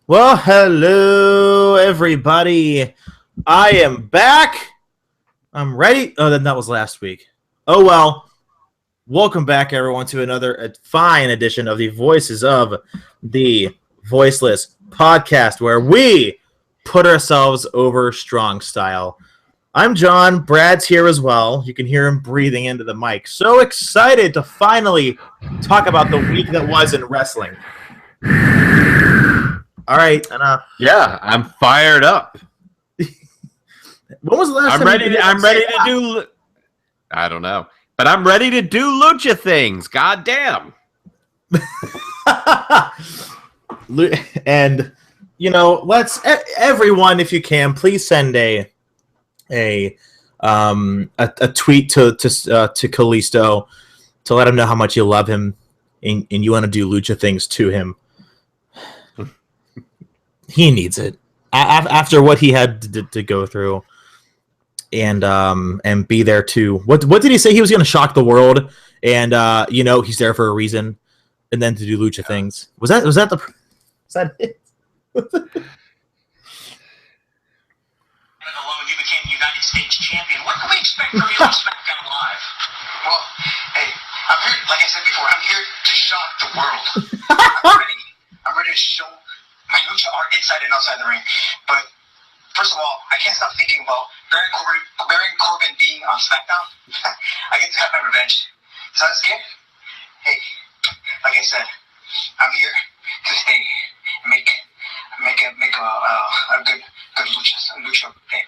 Well, hello, everybody. I am back. I'm ready. Oh, then that was last week. Oh, well. Welcome back, everyone, to another fine edition of the Voices of the Voiceless podcast, where we put ourselves over strong style. I'm John. Brad's here as well. You can hear him breathing into the mic. So excited to finally talk about the week that was in wrestling. All right, and yeah, I'm fired up. When was the last I'm time ready. I'm ready to do. I don't know, but I'm ready to do lucha things. God damn. And let's everyone, if you can, please send a tweet to Kalisto to let him know how much you love him and you want to do lucha things to him. He needs it after what he had to go through, and be there too. What did he say? He was going to shock the world, and he's there for a reason, and then to do lucha things. Was that it? Alone, you became United States champion. What can we expect from you on Smackdown Live? Well, hey, I'm here. Like I said before, I'm here to shock the world. I'm ready to show my lucha art inside and outside the ring. But first of all, I can't stop thinking about Baron Corbin being on Smackdown. I get to have my revenge. Sound scared? Hey, like I said, I'm here to stay and make a good lucha thing.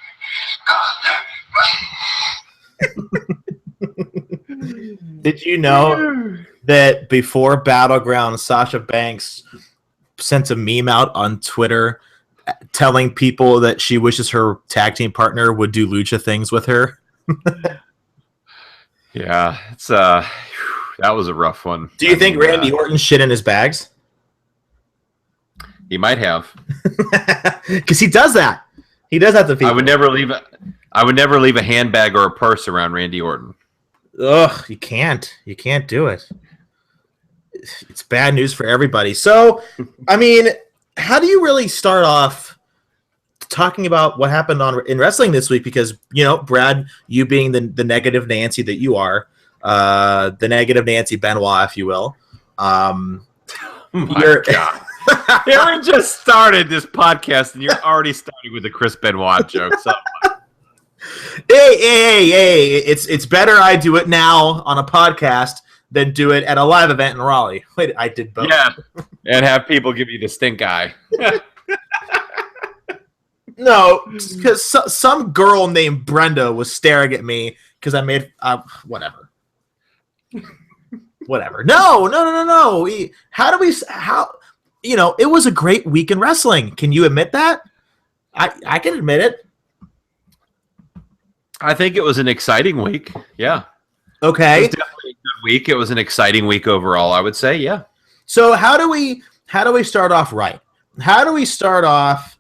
Did you know that before Battleground, Sasha Banks sent a meme out on Twitter telling people that she wishes her tag team partner would do lucha things with her? Yeah, it's that was a rough one. Do you think Randy Orton shit in his bags? He might have, because he does that. He does that to people. I would never leave a handbag or a purse around Randy Orton. Ugh, you can't. You can't do it. It's bad news for everybody. So, I mean, how do you really start off talking about what happened in wrestling this week? Because, Brad, you being the negative Nancy that you are, the negative Nancy Benoit, if you will. My God. Yeah, we just started this podcast, and you're already starting with the Chris Benoit joke. So. Hey! It's better I do it now on a podcast than do it at a live event in Raleigh. Wait, I did both. Yeah, and have people give you the stink eye. No, because some girl named Brenda was staring at me because I made whatever. Whatever. No. It was a great week in wrestling. Can you admit that? I can admit it. I think it was an exciting week. Yeah. Okay. It was definitely a good week. It was an exciting week overall, I would say. Yeah. So how do we start off right? How do we start off?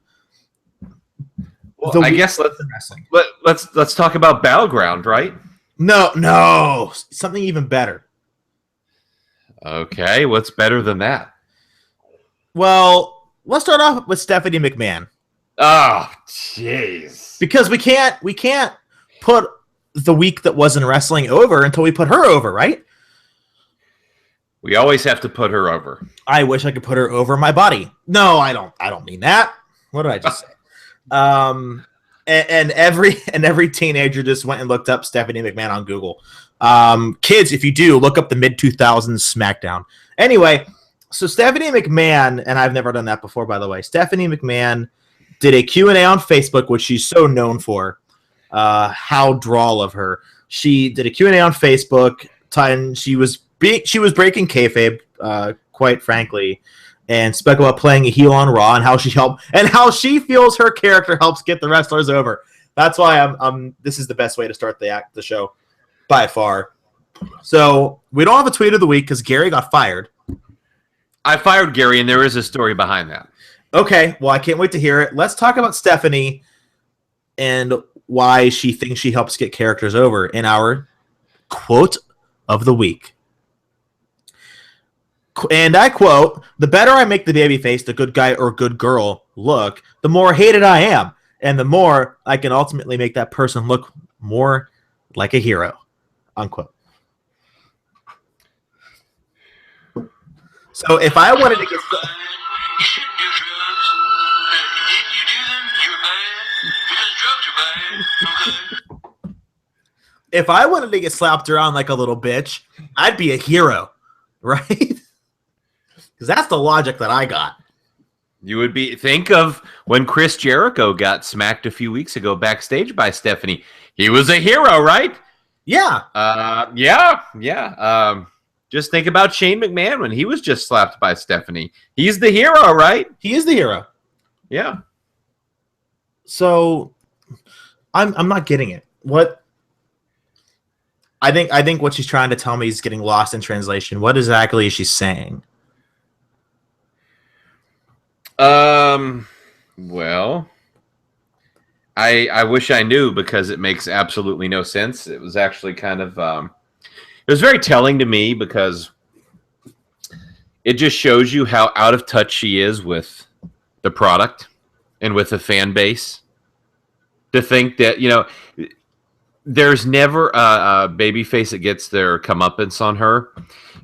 Well, I guess let's talk about Battleground, right? No, something even better. Okay, what's better than that? Well, let's start off with Stephanie McMahon. Oh, jeez. Because we can't put the week that was in wrestling over until we put her over, right? We always have to put her over. I wish I could put her over my body. No, I don't mean that. What did I just say? And every teenager just went and looked up Stephanie McMahon on Google. Kids, if you do, look up the mid-2000s SmackDown. Anyway, so Stephanie McMahon, and I've never done that before, by the way. Stephanie McMahon did a Q&A on Facebook, which she's so known for. How droll of her. She did a Q&A on Facebook, and she was breaking kayfabe, quite frankly, and spoke about playing a heel on Raw and how she feels her character helps get the wrestlers over. That's why this is the best way to start the show by far. So we don't have a tweet of the week because Gary got fired. I fired Gary, and there is a story behind that. Okay, well, I can't wait to hear it. Let's talk about Stephanie and why she thinks she helps get characters over in our quote of the week. And I quote, "The better I make the babyface, the good guy or good girl look, the more hated I am, and the more I can ultimately make that person look more like a hero." Unquote. So if I wanted to get... You shouldn't do drugs. If you do them, you're bad. Because drugs are bad. Okay? If I wanted to get slapped around like a little bitch, I'd be a hero, right? Because that's the logic that I got. You would be. Think of when Chris Jericho got smacked a few weeks ago backstage by Stephanie. He was a hero, right? Yeah. Yeah. Just think about Shane McMahon when he was just slapped by Stephanie. He's the hero, right? He is the hero. Yeah. So I'm not getting it. What I think what she's trying to tell me is getting lost in translation. What exactly is she saying? Well, I wish I knew because it makes absolutely no sense. It was actually kind of it was very telling to me because it just shows you how out of touch she is with the product and with the fan base. To think that, there's never a babyface that gets their comeuppance on her.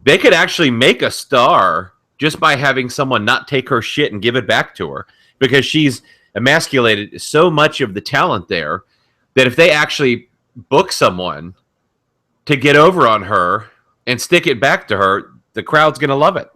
They could actually make a star just by having someone not take her shit and give it back to her, because she's emasculated so much of the talent there that if they actually book someone to get over on her and stick it back to her, the crowd's going to love it.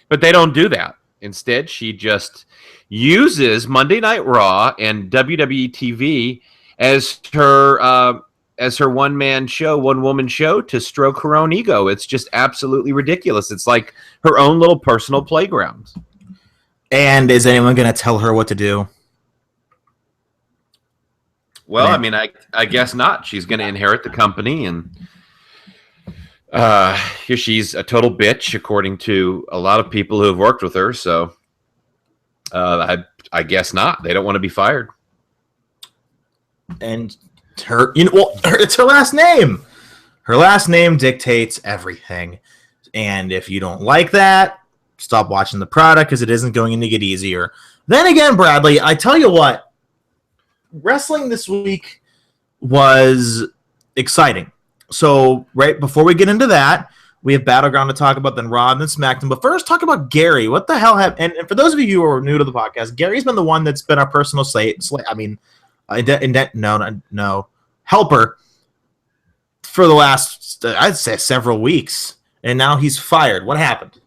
But they don't do that. Instead, she just uses Monday Night Raw and WWE TV as her one-man show, one-woman show to stroke her own ego. It's just absolutely ridiculous. It's like her own little personal playground. And is anyone going to tell her what to do? Well, I mean, I guess not. She's going to inherit the company, and she's a total bitch, according to a lot of people who have worked with her. So I guess not. They don't want to be fired. And it's her last name. Her last name dictates everything. And if you don't like that, stop watching the product, because it isn't going to get easier. Then again, Bradley, I tell you what, wrestling this week was exciting. So right before we get into that, we have Battleground to talk about, then Raw, and then Smackdown. But first, talk about Gary. What the hell and for those of you who are new to the podcast, Gary's been the one that's been our personal helper for the last, I'd say, several weeks. And now he's fired. What happened?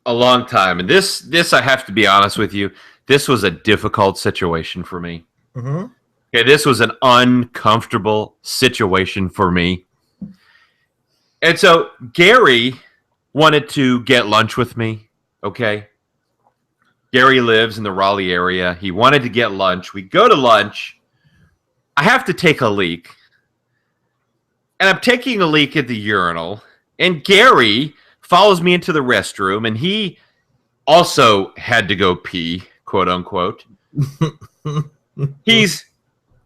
A long time. And this, I have to be honest with you, this was a difficult situation for me. Mm-hmm. Okay, this was an uncomfortable situation for me. And so Gary wanted to get lunch with me, okay? Gary lives in the Raleigh area. He wanted to get lunch. We go to lunch. I have to take a leak. And I'm taking a leak at the urinal. And Gary follows me into the restroom. And he also had to go pee, quote unquote.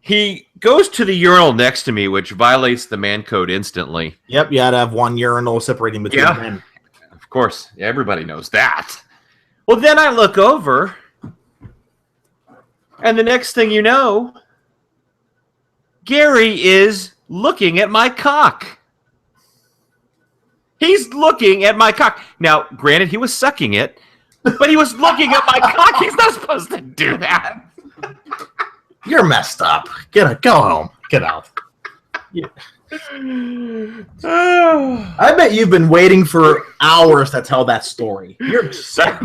He goes to the urinal next to me, which violates the man code instantly. Yep, you had to have one urinal separating between men. Of course, everybody knows that. Well, then I look over, and the next thing you know, Gary is looking at my cock. He's looking at my cock. Now, granted, he was sucking it, but he was looking at my cock. He's not supposed to do that. You're messed up. Go home. Get out. Yeah. I bet you've been waiting for hours to tell that story. You're sick.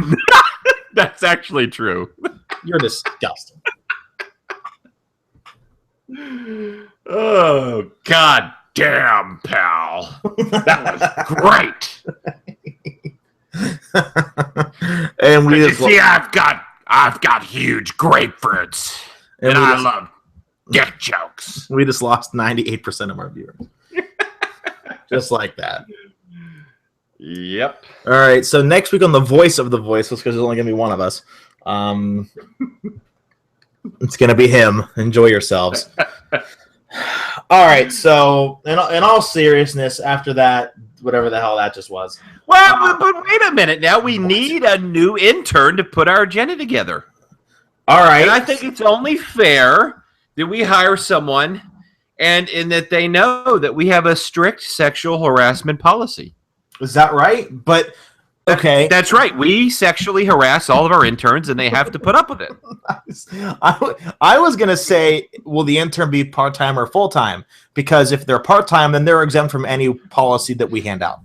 That's actually true. You're disgusting. Oh, god damn, pal. That was great. And we just see, I've got huge grapefruits. And I love dick jokes. We just lost 98% of our viewers. Just like that. Yep. All right, so next week on the Voice of the Voiceless, because there's only going to be one of us, it's going to be him. Enjoy yourselves. All right, so in all seriousness, after that, whatever the hell that just was. Well, but wait a minute. Now we need a new intern to put our agenda together. All right. And I think it's only fair that we hire someone and in that they know that we have a strict sexual harassment policy. Is that right? But okay. That's right. We sexually harass all of our interns and they have to put up with it. I was going to say, will the intern be part-time or full-time? Because if they're part-time, then they're exempt from any policy that we hand out.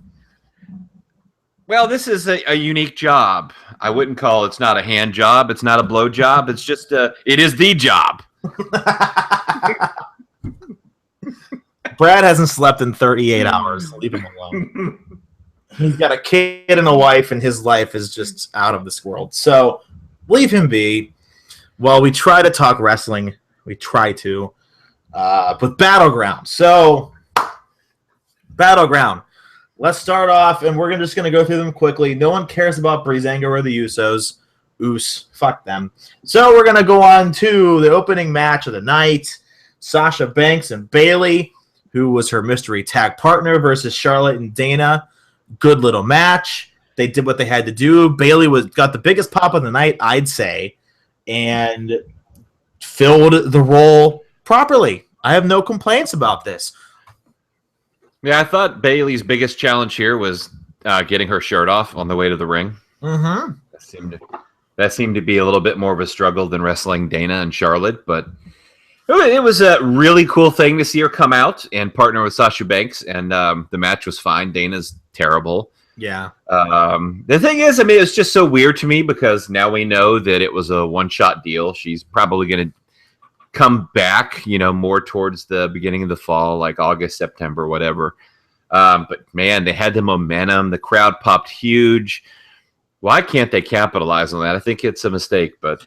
Well, this is a unique job. I wouldn't call it's not a hand job. It's not a blow job. It's just it is the job. Brad hasn't slept in 38 hours. Leave him alone. He's got a kid and a wife, and his life is just out of this world. So leave him be. Well, we try to talk wrestling. We try to. But Battleground. So, Battleground. Let's start off, and we're just going to go through them quickly. No one cares about Breezango or the Usos. Fuck them. So we're going to go on to the opening match of the night. Sasha Banks and Bayley, who was her mystery tag partner, versus Charlotte and Dana. Good little match. They did what they had to do. Bayley got the biggest pop of the night, I'd say, and filled the role properly. I have no complaints about this. Yeah, I thought Bayley's biggest challenge here was getting her shirt off on the way to the ring. Mm-hmm. That seemed to be a little bit more of a struggle than wrestling Dana and Charlotte, but it was a really cool thing to see her come out and partner with Sasha Banks, and the match was fine. Dana's terrible. Yeah. The thing is, I mean, it's just so weird to me because now we know that it was a one-shot deal. She's probably going to come back, more towards the beginning of the fall, like August, September, whatever. But man, they had the momentum. The crowd popped huge. Why can't they capitalize on that? I think it's a mistake, but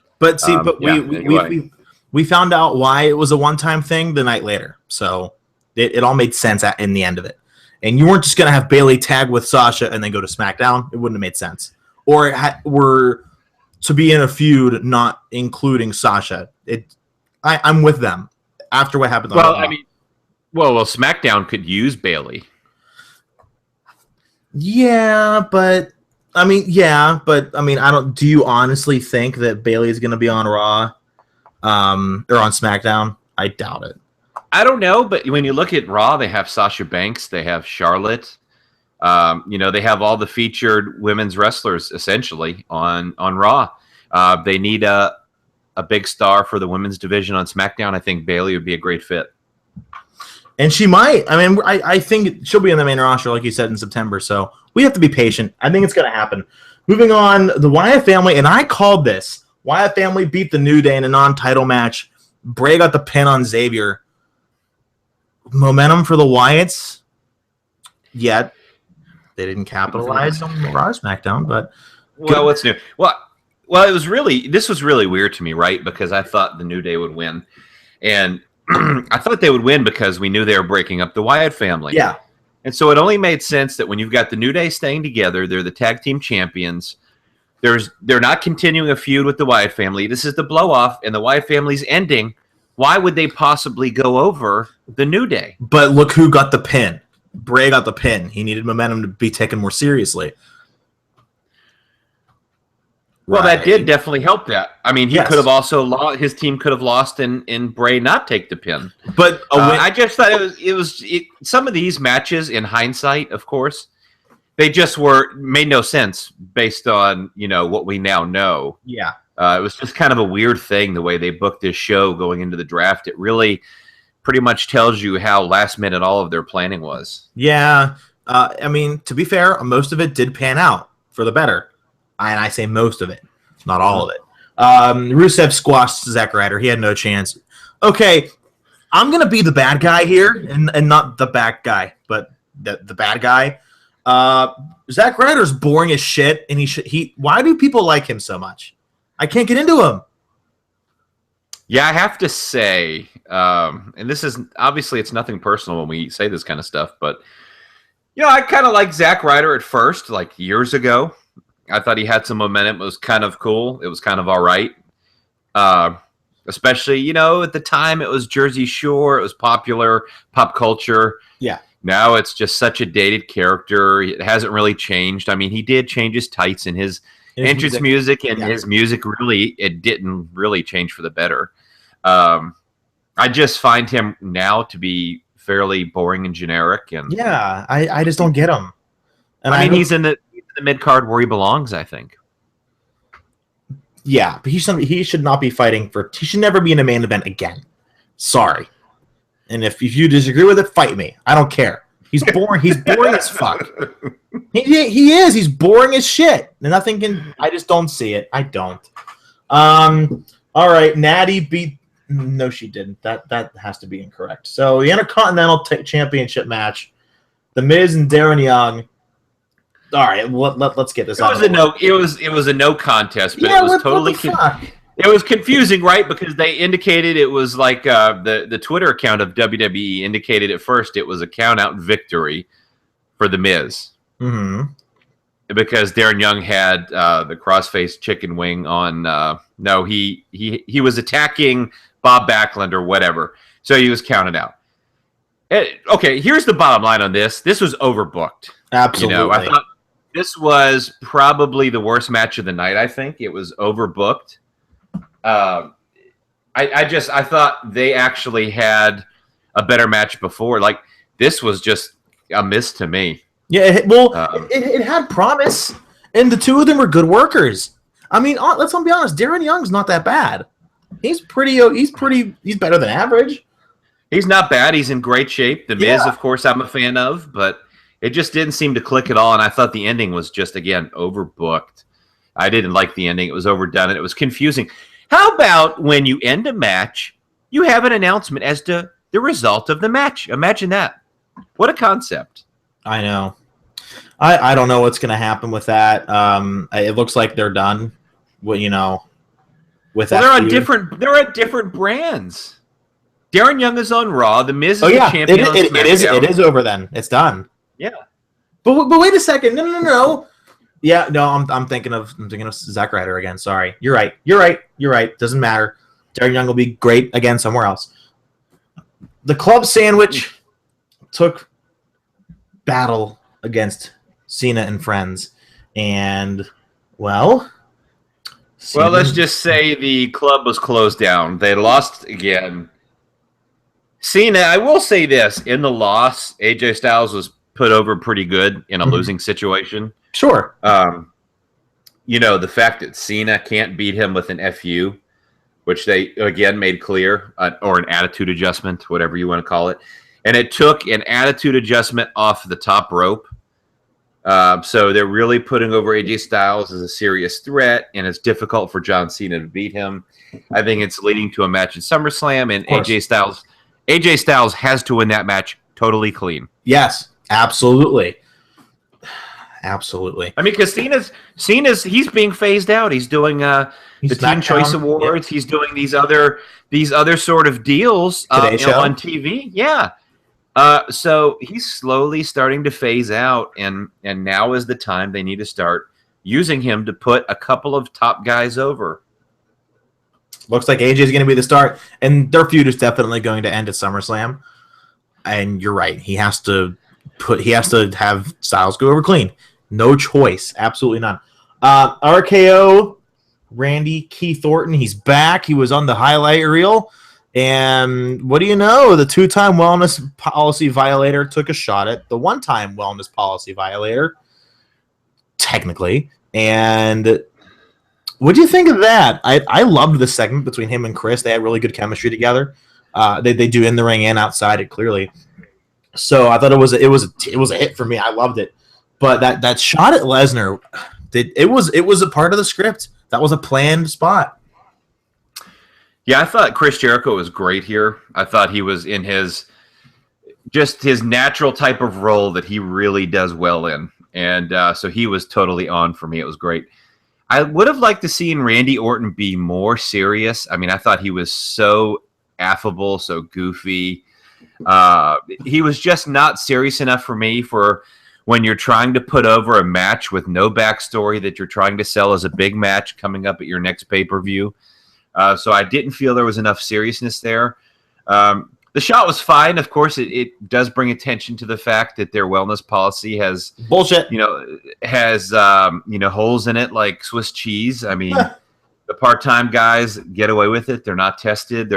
we found out why it was a one-time thing the night later. So it all made sense in the end of it. And you weren't just going to have Bayley tag with Sasha and then go to SmackDown. It wouldn't have made sense. Or were to be in a feud, not including Sasha. I'm with them after what happened. Well, SmackDown could use Bayley. Yeah, but I don't. Do you honestly think that Bayley is going to be on Raw, or on SmackDown? I doubt it. I don't know, but when you look at Raw, they have Sasha Banks, they have Charlotte. They have all the featured women's wrestlers essentially on Raw. They need a big star for the women's division on SmackDown. I think Bayley would be a great fit. And she might. I mean, I think she'll be in the main roster, like you said, in September. So we have to be patient. I think it's going to happen. Moving on, the Wyatt family, and I called this. Wyatt family beat the New Day in a non-title match. Bray got the pin on Xavier. Momentum for the Wyatts, yet they didn't capitalize on Raw SmackDown. But what's new? Well, this was really weird to me, right? Because I thought the New Day would win, and I thought they would win because we knew they were breaking up the Wyatt family. Yeah, and so it only made sense that when you've got the New Day staying together, they're the tag team champions. They're not continuing a feud with the Wyatt family. This is the blow off, and the Wyatt family's ending. Why would they possibly go over the New Day? But look who got the pin. Bray got the pin. He needed momentum to be taken more seriously. Well, that did definitely help that. I mean, he could have also lost. His team could have lost in Bray not take the pin. But I just thought it was some of these matches in hindsight, of course, they just made no sense based on what we now know. Yeah. It was just kind of a weird thing the way they booked this show going into the draft. It really pretty much tells you how last minute all of their planning was. Yeah. I mean, to be fair, most of it did pan out for the better. And I say most of it, not all of it. Rusev squashed Zack Ryder. He had no chance. Okay, I'm going to be the bad guy here, and not the bad guy, but the bad guy. Zack Ryder's boring as shit, and why do people like him so much? I can't get into him. Yeah, I have to say, and this is obviously it's nothing personal when we say this kind of stuff, but I kind of liked Zack Ryder at first, like years ago. I thought he had some momentum. It was kind of cool. It was kind of all right. especially, you know, at the time it was Jersey Shore. It was popular pop culture. Yeah. Now it's just such a dated character. It hasn't really changed. I mean, he did change his tights and his entrance music and his music it didn't really change for the better. I just find him now to be fairly boring and generic. And yeah, I just don't get him. And I mean, he's in the mid card where he belongs, I think. Yeah, but he should not be fighting for. He should never be in a main event again. Sorry. And if you disagree with it, fight me. I don't care. He's boring. He's boring as fuck. He is. He's boring as shit. And nothing can. I just don't see it. I don't. All right. Natty beat. No, she didn't. That has to be incorrect. So the Intercontinental Championship match, The Miz and Darren Young. All right. Let's get this. It was a no contest, but it was totally. It was confusing, right? Because they indicated it was like the Twitter account of WWE indicated at first it was a count-out victory for The Miz. Mm-hmm. Because Darren Young had the crossface chicken wing on. No, he was attacking Bob Backlund or whatever, so he was counted out. Okay, here's the bottom line on this. This was overbooked. Absolutely. You know, I thought this was probably the worst match of the night. I think it was overbooked. I thought they actually had a better match before. Like, this was just a miss to me. Yeah, it had promise, and the two of them were good workers. I mean, let's be honest. Darren Young's not that bad. He's better than average. He's not bad. He's in great shape. The Miz, of course, I'm a fan of, but it just didn't seem to click at all. And I thought the ending was just, again, overbooked. I didn't like the ending. It was overdone, and it was confusing. How about when you end a match, you have an announcement as to the result of the match? Imagine that. What a concept. I know. I don't know what's going to happen with that. It looks like they're done. Well, you know, with that. They're on different brands. Darren Young is on Raw. The Miz is the champion on SmackDown. It is over then. It's done. Yeah. But wait a second. No. Yeah, no, I'm thinking of Zack Ryder again. Sorry. You're right. Doesn't matter. Darren Young will be great again somewhere else. The Club Sandwich took battle against Cena and friends. And, well, let's just say the club was closed down. They lost again. Cena, I will say this. In the loss, AJ Styles was put over pretty good in a losing situation. Sure. You know, the fact that Cena can't beat him with an FU, which they, again, made clear, or an attitude adjustment, whatever you want to call it. And it took an attitude adjustment off the top rope. So they're really putting over AJ Styles as a serious threat, and it's difficult for John Cena to beat him. I think it's leading to a match at SummerSlam, and AJ Styles has to win that match totally clean. Yes, absolutely. Absolutely. I mean, because he's being phased out. He's doing the Teen Choice Awards. Yeah. He's doing these other sort of deals on TV. Yeah. So he's slowly starting to phase out, and now is the time they need to start using him to put a couple of top guys over. Looks like AJ is going to be the start, and their feud is definitely going to end at SummerSlam. And you're right. He has to have Styles go over clean. No choice. Absolutely none. RKO, Randy Keith Orton, he's back. He was on the highlight reel. And what do you know? The two-time wellness policy violator took a shot at the one-time wellness policy violator, technically. And what do you think of that? I loved the segment between him and Chris. They had really good chemistry together. They do in the ring and outside it clearly. So I thought it was a hit for me. I loved it. But that shot at Lesnar, it was a part of the script. That was a planned spot. Yeah, I thought Chris Jericho was great here. I thought he was in his natural type of role that he really does well in. And so he was totally on for me. It was great. I would have liked to see Randy Orton be more serious. I mean, I thought he was so affable, so goofy. He was just not serious enough for me for when you're trying to put over a match with no backstory that you're trying to sell as a big match coming up at your next pay-per-view. So I didn't feel there was enough seriousness there. The shot was fine. Of course, it does bring attention to the fact that their wellness policy has bullshit. Holes in it like Swiss cheese. I mean, the part-time guys get away with it. They're not tested.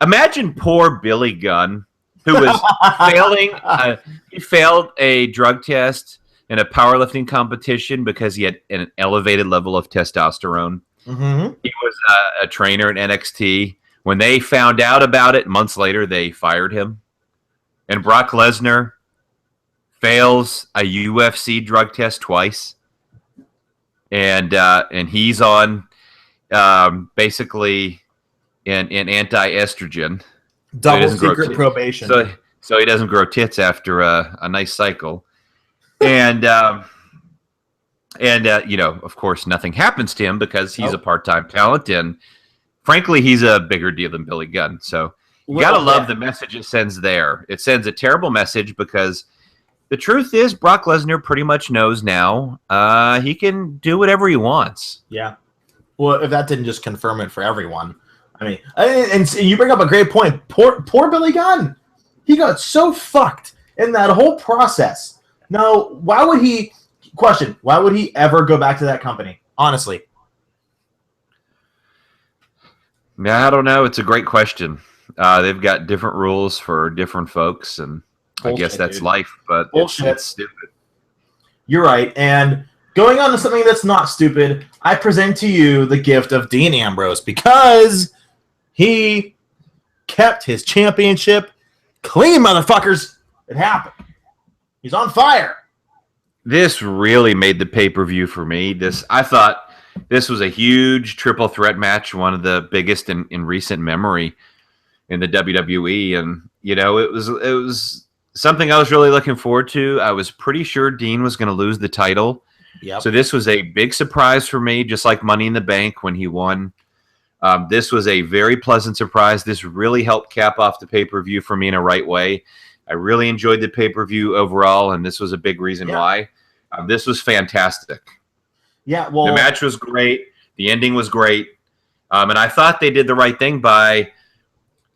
Imagine poor Billy Gunn, who was failing. He failed a drug test in a powerlifting competition because he had an elevated level of testosterone. Mm-hmm. He was a trainer at NXT. When they found out about it, months later, they fired him. And Brock Lesnar fails a UFC drug test twice. And he's on basically an anti-estrogen. Double secret probation. So he doesn't grow tits after a nice cycle. And of course, nothing happens to him because he's a part-time talent. And frankly, he's a bigger deal than Billy Gunn. So you got to love the message it sends there. It sends a terrible message because the truth is Brock Lesnar pretty much knows now he can do whatever he wants. Yeah. Well, if that didn't just confirm it for everyone. I mean, and you bring up a great point. Poor Billy Gunn. He got so fucked in that whole process. Now, why would he ever go back to that company? Honestly. Yeah, I don't know. It's a great question. They've got different rules for different folks, and bullshit, I guess that's life, but it's stupid. You're right. And going on to something that's not stupid, I present to you the gift of Dean Ambrose because he kept his championship clean, motherfuckers. It happened. He's on fire. This really made the pay-per-view for me. I thought this was a huge triple threat match, one of the biggest in recent memory in the WWE. And, it was something I was really looking forward to. I was pretty sure Dean was going to lose the title. Yep. So this was a big surprise for me, just like Money in the Bank when he won. This was a very pleasant surprise. This really helped cap off the pay-per-view for me in a right way. I really enjoyed the pay-per-view overall, and this was a big reason why. This was fantastic. Yeah, well, the match was great. The ending was great. And I thought they did the right thing by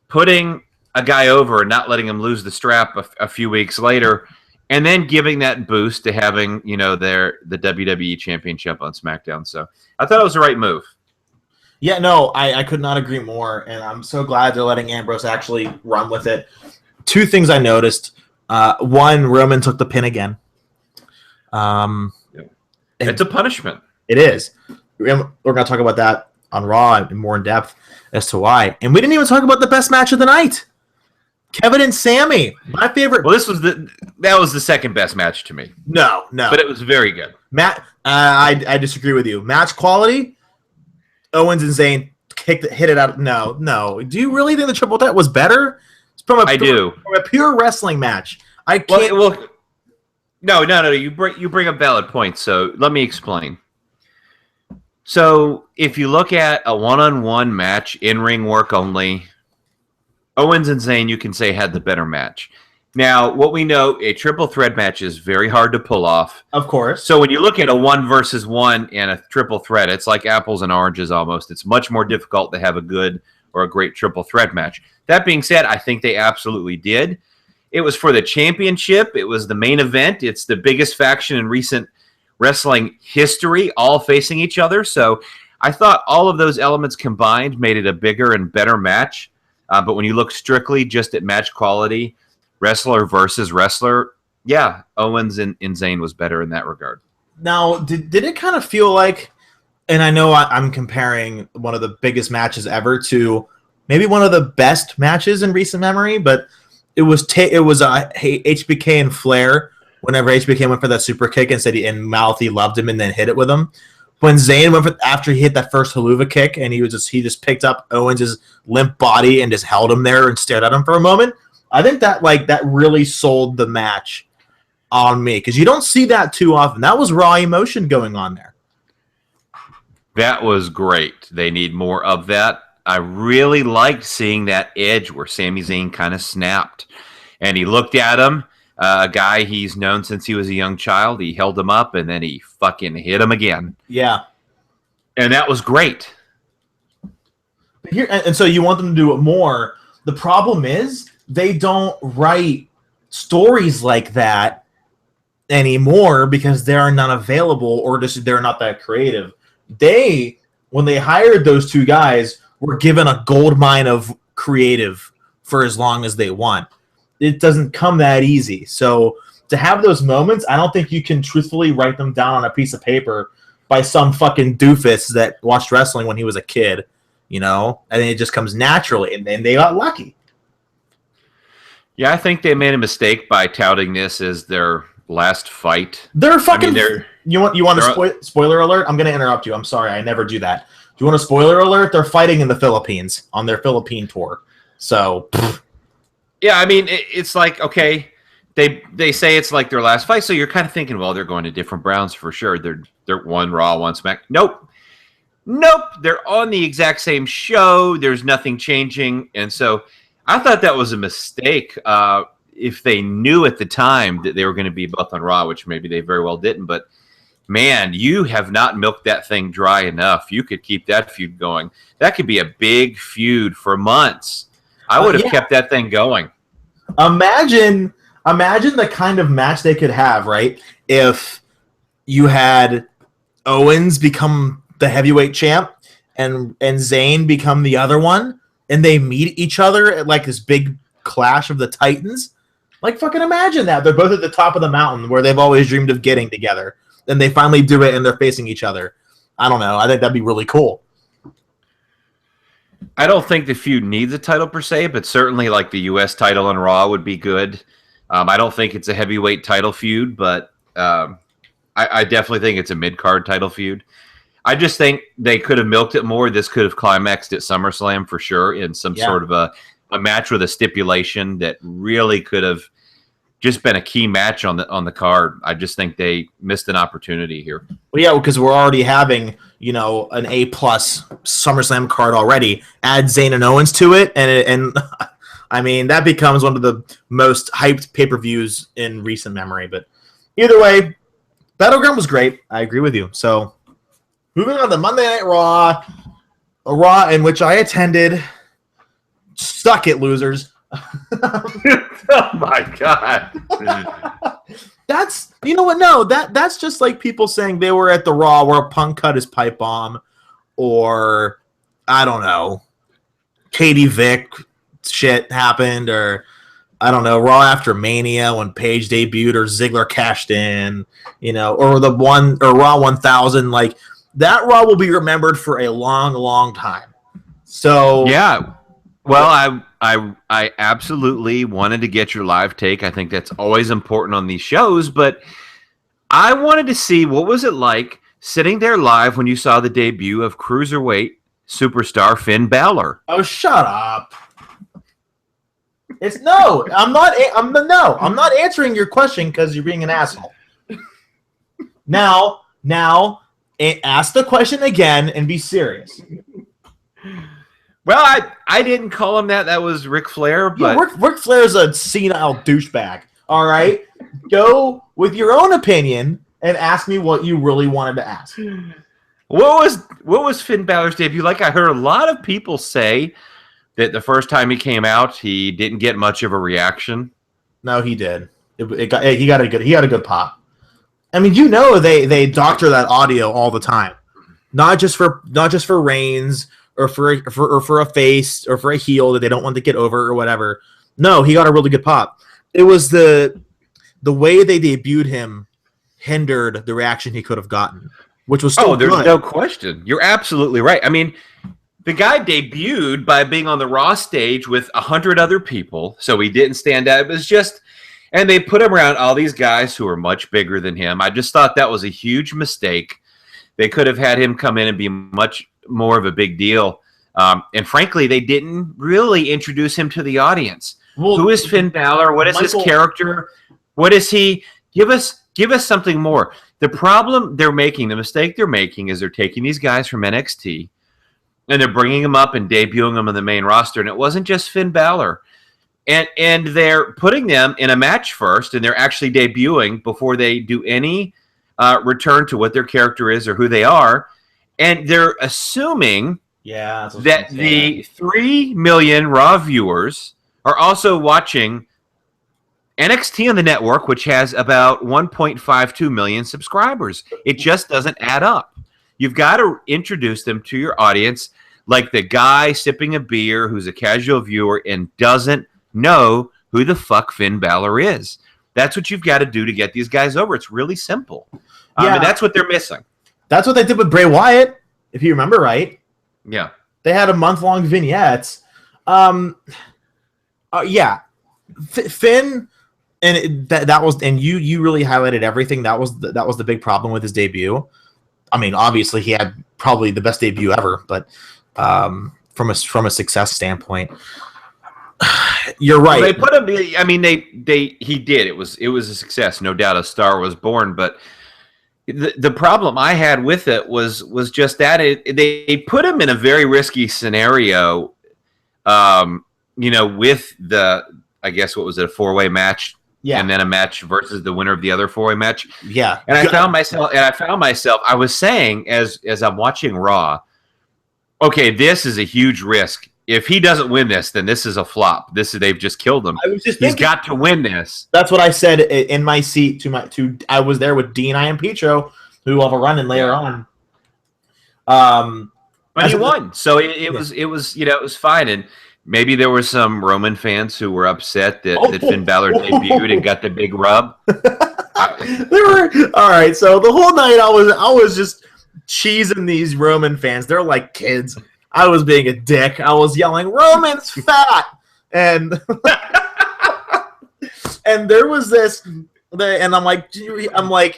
putting a guy over and not letting him lose the strap a few weeks later, and then giving that boost to having, the WWE Championship on SmackDown. So I thought it was the right move. Yeah, no, I could not agree more, and I'm so glad they're letting Ambrose actually run with it. Two things I noticed. One, Roman took the pin again. It's a punishment. It is. We're going to talk about that on Raw more in depth as to why. And we didn't even talk about the best match of the night. Kevin and Sammy, my favorite. Well, that was the second best match to me. No. But it was very good. I disagree with you. Match quality, Owens and Zayn hit it out. No. Do you really think the triple threat was better? From a pure wrestling match. I can't. No. You bring up valid points. So let me explain. So if you look at a one-on-one match, in-ring work only, Owens and Zayn, you can say, had the better match. Now, what we know, a triple threat match is very hard to pull off. Of course. So when you look at a 1-versus-1 and a triple threat, it's like apples and oranges almost. It's much more difficult to have a good or a great triple threat match. That being said, I think they absolutely did. It was for the championship. It was the main event. It's the biggest faction in recent wrestling history, all facing each other. So I thought all of those elements combined made it a bigger and better match. But when you look strictly just at match quality, wrestler versus wrestler, yeah, Owens and Zayn was better in that regard. Now, did it kind of feel like, and I know I'm comparing one of the biggest matches ever to maybe one of the best matches in recent memory, but it was HBK and Flair. Whenever HBK went for that super kick and said he loved him and then hit it with him. When Zayn went after he hit that first haluva kick and he just picked up Owens' limp body and just held him there and stared at him for a moment. I think that really sold the match on me because you don't see that too often. That was raw emotion going on there. That was great. They need more of that. I really liked seeing that edge where Sami Zayn kind of snapped. And he looked at him, a guy he's known since he was a young child. He held him up, and then he fucking hit him again. Yeah. And that was great. Here, and so you want them to do it more. The problem is they don't write stories like that anymore because there are none available, or just they're not that creative. When they hired those two guys, were given a gold mine of creative for as long as they want. It doesn't come that easy. So to have those moments, I don't think you can truthfully write them down on a piece of paper by some fucking doofus that watched wrestling when he was a kid, you know? And it just comes naturally, and then they got lucky. Yeah, I think they made a mistake by touting this as their last fight. They're fucking... You want a spoiler alert? I'm going to interrupt you. I'm sorry. I never do that. Do you want a spoiler alert? They're fighting in the Philippines on their Philippine tour. So... Yeah, I mean, it's like, okay, they say it's like their last fight, so you're kind of thinking, well, they're going to different Browns for sure. They're one Raw, one Smack. Nope. They're on the exact same show. There's nothing changing. And so I thought that was a mistake if they knew at the time that they were going to be both on Raw, which maybe they very well didn't. But, man, you have not milked that thing dry enough. You could keep that feud going. That could be a big feud for months. I would have kept that thing going. Imagine the kind of match they could have, right? If you had Owens become the heavyweight champ and Zayn become the other one, and they meet each other at like this big clash of the Titans. Like, fucking imagine that. They're both at the top of the mountain where they've always dreamed of getting together. And they finally do it, and they're facing each other. I don't know. I think that'd be really cool. I don't think the feud needs a title per se, but certainly like the U.S. title on Raw would be good. I don't think it's a heavyweight title feud, but I definitely think it's a mid-card title feud. I just think they could have milked it more. This could have climaxed at SummerSlam for sure in some sort of a match with a stipulation that really could have just been a key match on the card. I just think they missed an opportunity here. Well, yeah, because we're already having, an A+ SummerSlam card already. Add Zayn and Owens to it, and I mean, that becomes one of the most hyped pay-per-views in recent memory. But either way, Battleground was great. I agree with you. So moving on to Monday Night Raw, a Raw in which I attended. Suck it, losers. Oh my god. That's that's just like people saying they were at the Raw where Punk cut his pipe bomb, or I don't know, Katie Vick shit happened, or I don't know, Raw after Mania when Paige debuted or Ziggler cashed in, or Raw 1000. Like, that Raw will be remembered for a long, long time. So yeah. Well, I absolutely wanted to get your live take. I think that's always important on these shows, but I wanted to see what was it like sitting there live when you saw the debut of Cruiserweight superstar Finn Balor. Oh, shut up. I'm not answering your question because you're being an asshole. Now, ask the question again and be serious. Well, I didn't call him that. That was Ric Flair. But Ric Flair's a senile douchebag. All right? Go with your own opinion and ask me what you really wanted to ask. What was Finn Balor's debut like? I heard a lot of people say that the first time he came out, he didn't get much of a reaction. No, he did. He got a good pop. I mean, they doctor that audio all the time, not just for Reigns. Or for a face or for a heel that they don't want to get over or whatever. No, he got a really good pop. It was the way they debuted him hindered the reaction he could have gotten, which was still there's good. No question. You're absolutely right. I mean, the guy debuted by being on the Raw stage with 100 other people, so he didn't stand out. It was just, and they put him around all these guys who are much bigger than him. I just thought that was a huge mistake. They could have had him come in and be much more of a big deal. And frankly, they didn't really introduce him to the audience. Well, who is Finn Balor? What is his character? What is he? Give us something more. The mistake they're making is they're taking these guys from NXT and they're bringing them up and debuting them on the main roster. And it wasn't just Finn Balor. And they're putting them in a match first, and they're actually debuting before they do any return to what their character is or who they are. And they're assuming Yeah, that's what that the 3 million Raw viewers are also watching NXT on the network, which has about 1.52 million subscribers. It just doesn't add up. You've got to introduce them to your audience like the guy sipping a beer who's a casual viewer and doesn't know who the fuck Finn Balor is. That's what you've got to do to get these guys over. It's really simple. And that's what they're missing. That's what they did with Bray Wyatt, if you remember right. Yeah. They had a month-long vignettes. Finn, and that was, and you really highlighted everything. That was the big problem with his debut. I mean, obviously he had probably the best debut ever, but from a success standpoint, you're right. Well, they put him. I mean, he did. It was a success, no doubt. A star was born, but the problem I had with it was just that they put him in a very risky scenario. With I guess what was it, a 4-way match? Yeah. And then a match versus the winner of the other 4-way match. Yeah. And I found myself, I was saying as I'm watching Raw, okay, this is a huge risk. If he doesn't win this, then this is a flop. They've just killed him. He's got to win this. That's what I said in my seat I was there with Dean, I, and Petro, who will have a run in later on. But he won. So it was fine. And maybe there were some Roman fans who were upset that Finn Balor debuted and got the big rub. There were all right. So the whole night I was just cheesing these Roman fans. They're like kids. I was being a dick. I was yelling, "Roman's fat," and and there was this. And I'm like,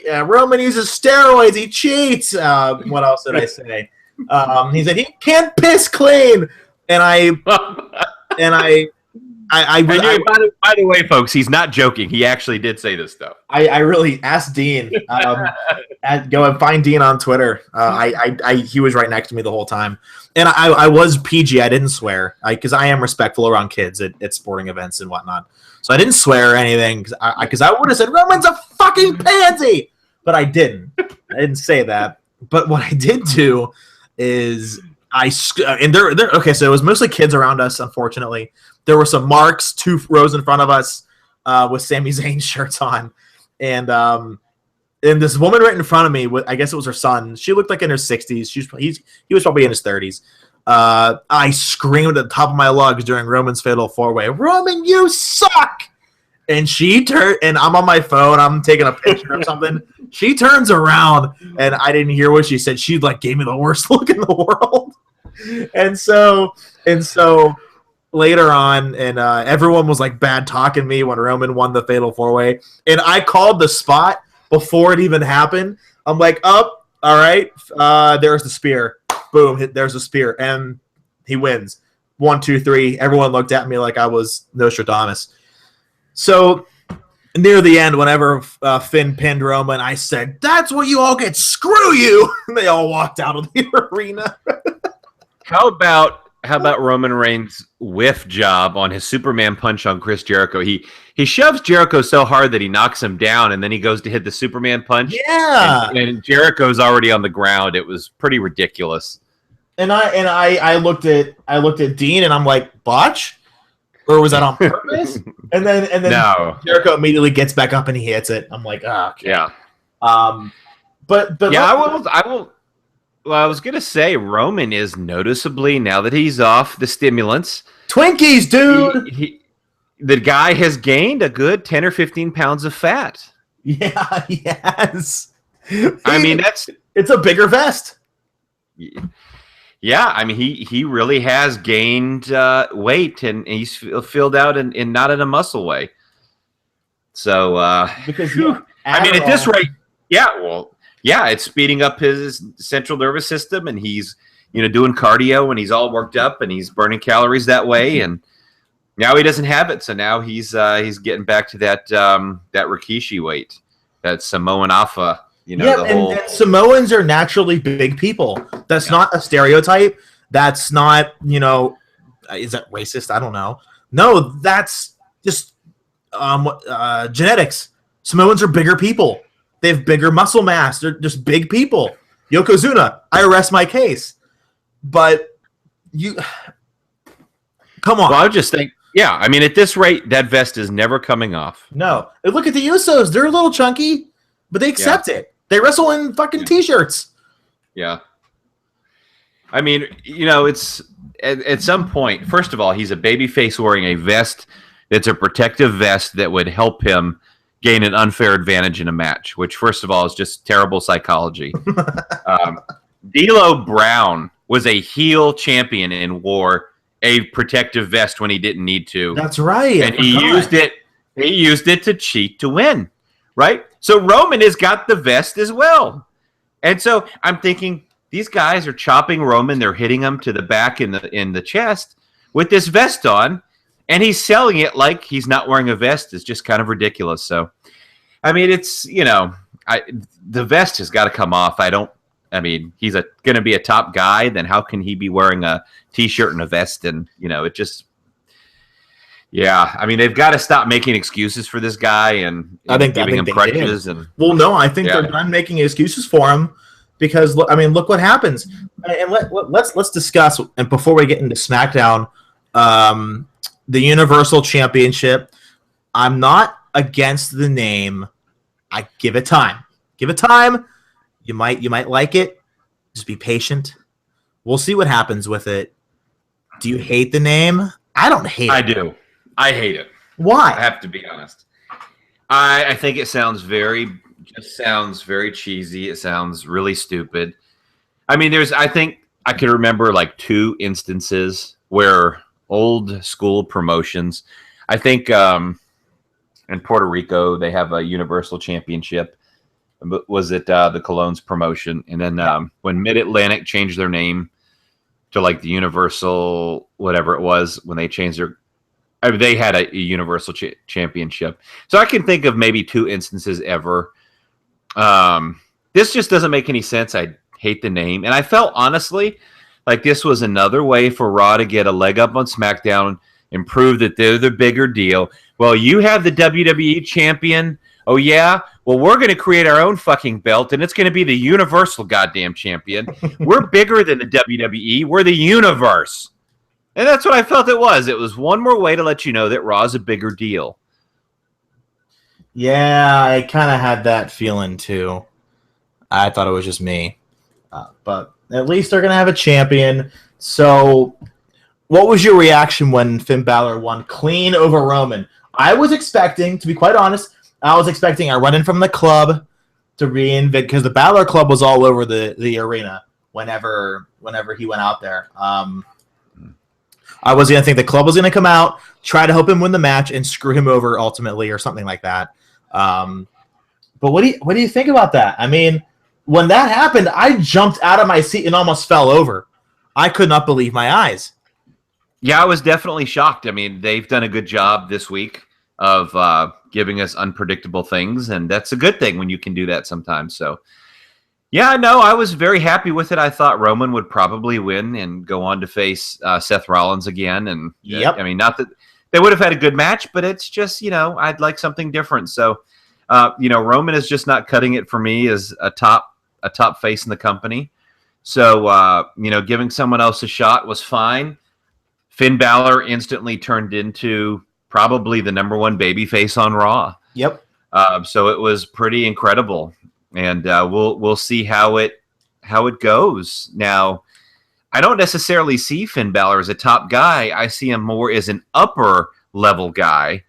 Roman uses steroids. He cheats. What else did I say? He said he can't piss clean. And by the way, folks, he's not joking. He actually did say this stuff. I really asked Dean. Go and find Dean on Twitter. He was right next to me the whole time, and I was PG. I didn't swear because I am respectful around kids at sporting events and whatnot. So I didn't swear or anything because I would have said Roman's a fucking pansy, but I didn't. I didn't say that. But what I did do is okay. So it was mostly kids around us. Unfortunately, there were some marks 2 rows in front of us with Sami Zayn shirts on, and this woman right in front of me, I guess it was her son. She looked like in her 60s. He was probably in his 30s. I screamed at the top of my lungs during Roman's fatal 4-way, "Roman, you suck!" And she turned, and I'm on my phone. I'm taking a picture of something. She turns around, and I didn't hear what she said. She gave me the worst look in the world. And so later on, and everyone was bad talking me when Roman won the fatal 4-way, and I called the spot before it even happened. I'm like, all right, there's the spear. Boom, there's a spear, and he wins. 1, 2, 3. Everyone looked at me like I was Nostradamus. So near the end, whenever Finn pinned Roman, I said, "That's what you all get. Screw you!" And they all walked out of the arena. How about Roman Reigns' whiff job on his Superman punch on Chris Jericho? He shoves Jericho so hard that he knocks him down, and then he goes to hit the Superman punch. Yeah, and Jericho's already on the ground. It was pretty ridiculous. And I looked at Dean, and I'm like, botch, or was that on purpose? and then no. Jericho immediately gets back up and he hits it. I'm like, okay. Yeah. But yeah, I will. Well, I was gonna say Roman is noticeably, now that he's off the stimulants, Twinkies, dude. The guy has gained a good 10 or 15 pounds of fat. Yeah, he has. I mean, it's a bigger vest. Yeah, I mean, he really has gained weight, and he's filled out and not in a muscle way. So, because I mean, at this rate, it's speeding up his central nervous system, and he's doing cardio, and he's all worked up, and he's burning calories that way, and now he doesn't have it. So now he's getting back to that Rikishi weight, that Samoan Alpha. And Samoans are naturally big people. That's not a stereotype. That's not, is that racist? I don't know. No, that's just genetics. Samoans are bigger people. They have bigger muscle mass. They're just big people. Yokozuna, I rest my case. But You come on. Well, I would just think, yeah. I mean, at this rate, that vest is never coming off. No. And look at the Usos. They're a little chunky, but they accept it. They wrestle in fucking t-shirts. Yeah. I mean, it's at some point, first of all, he's a babyface wearing a vest that's a protective vest that would help him gain an unfair advantage in a match, which, first of all, is just terrible psychology. D'Lo Brown was a heel champion and wore a protective vest when he didn't need to. That's right. And he used it. He used it to cheat to win, right? So Roman has got the vest as well. And so I'm thinking these guys are chopping Roman. They're hitting him to the back in the chest with this vest on, and he's selling it like he's not wearing a vest. It's just kind of ridiculous. So, I mean, it's the vest has got to come off. He's going to be a top guy. Then how can he be wearing a t-shirt and a vest? And it just. Yeah, I mean, they've got to stop making excuses for this guy and giving him crutches. I think they're done making excuses for him because, look what happens. And let's discuss, and before we get into SmackDown, the Universal Championship. I'm not against the name. I give it time. Give it time. You might like it. Just be patient. We'll see what happens with it. Do you hate the name? I don't hate it. I do. I hate it. Why? I have to be honest. I think it sounds very cheesy. It sounds really stupid. I mean, I think I could remember like 2 instances where old school promotions, I think in Puerto Rico, they have a Universal Championship. Was it the Cologne's promotion? And then when Mid-Atlantic changed their name to like the Universal, whatever it was, when they changed they had a Universal Championship. So I can think of maybe 2 instances ever. This just doesn't make any sense. I hate the name. And I felt, honestly, like this was another way for Raw to get a leg up on SmackDown and prove that they're the bigger deal. Well, you have the WWE champion. Oh, yeah? Well, we're going to create our own fucking belt, and it's going to be the Universal goddamn champion. We're bigger than the WWE. We're the universe. And that's what I felt it was. It was one more way to let you know that Raw is a bigger deal. Yeah, I kind of had that feeling too. I thought it was just me. But at least they're going to have a champion. So what was your reaction when Finn Balor won clean over Roman? I was expecting, to be quite honest, a run-in from the club to reinvent, because the Balor Club was all over the arena whenever he went out there. I was going to think the club was going to come out, try to help him win the match, and screw him over ultimately or something like that. But what do you think about that? I mean, when that happened, I jumped out of my seat and almost fell over. I could not believe my eyes. Yeah, I was definitely shocked. I mean, they've done a good job this week of giving us unpredictable things, and that's a good thing when you can do that sometimes. So, yeah, no, I was very happy with it. I thought Roman would probably win and go on to face Seth Rollins again. And I mean, not that they would have had a good match, but it's just, I'd like something different. So, Roman is just not cutting it for me as a top face in the company. So, giving someone else a shot was fine. Finn Balor instantly turned into probably the number 1 babyface on Raw. Yep. So it was pretty incredible. And we'll see how it goes. Now, I don't necessarily see Finn Balor as a top guy. I see him more as an upper level guy.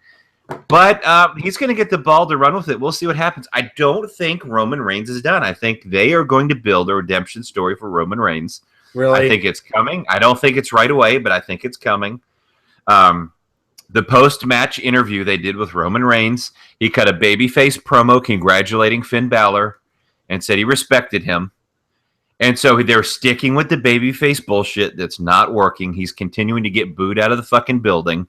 But he's going to get the ball to run with it. We'll see what happens. I don't think Roman Reigns is done. I think they are going to build a redemption story for Roman Reigns. Really? I think it's coming. I don't think it's right away, but I think it's coming. The post-match interview they did with Roman Reigns, he cut a babyface promo congratulating Finn Balor and said he respected him. And so they're sticking with the babyface bullshit that's not working. He's continuing to get booed out of the fucking building.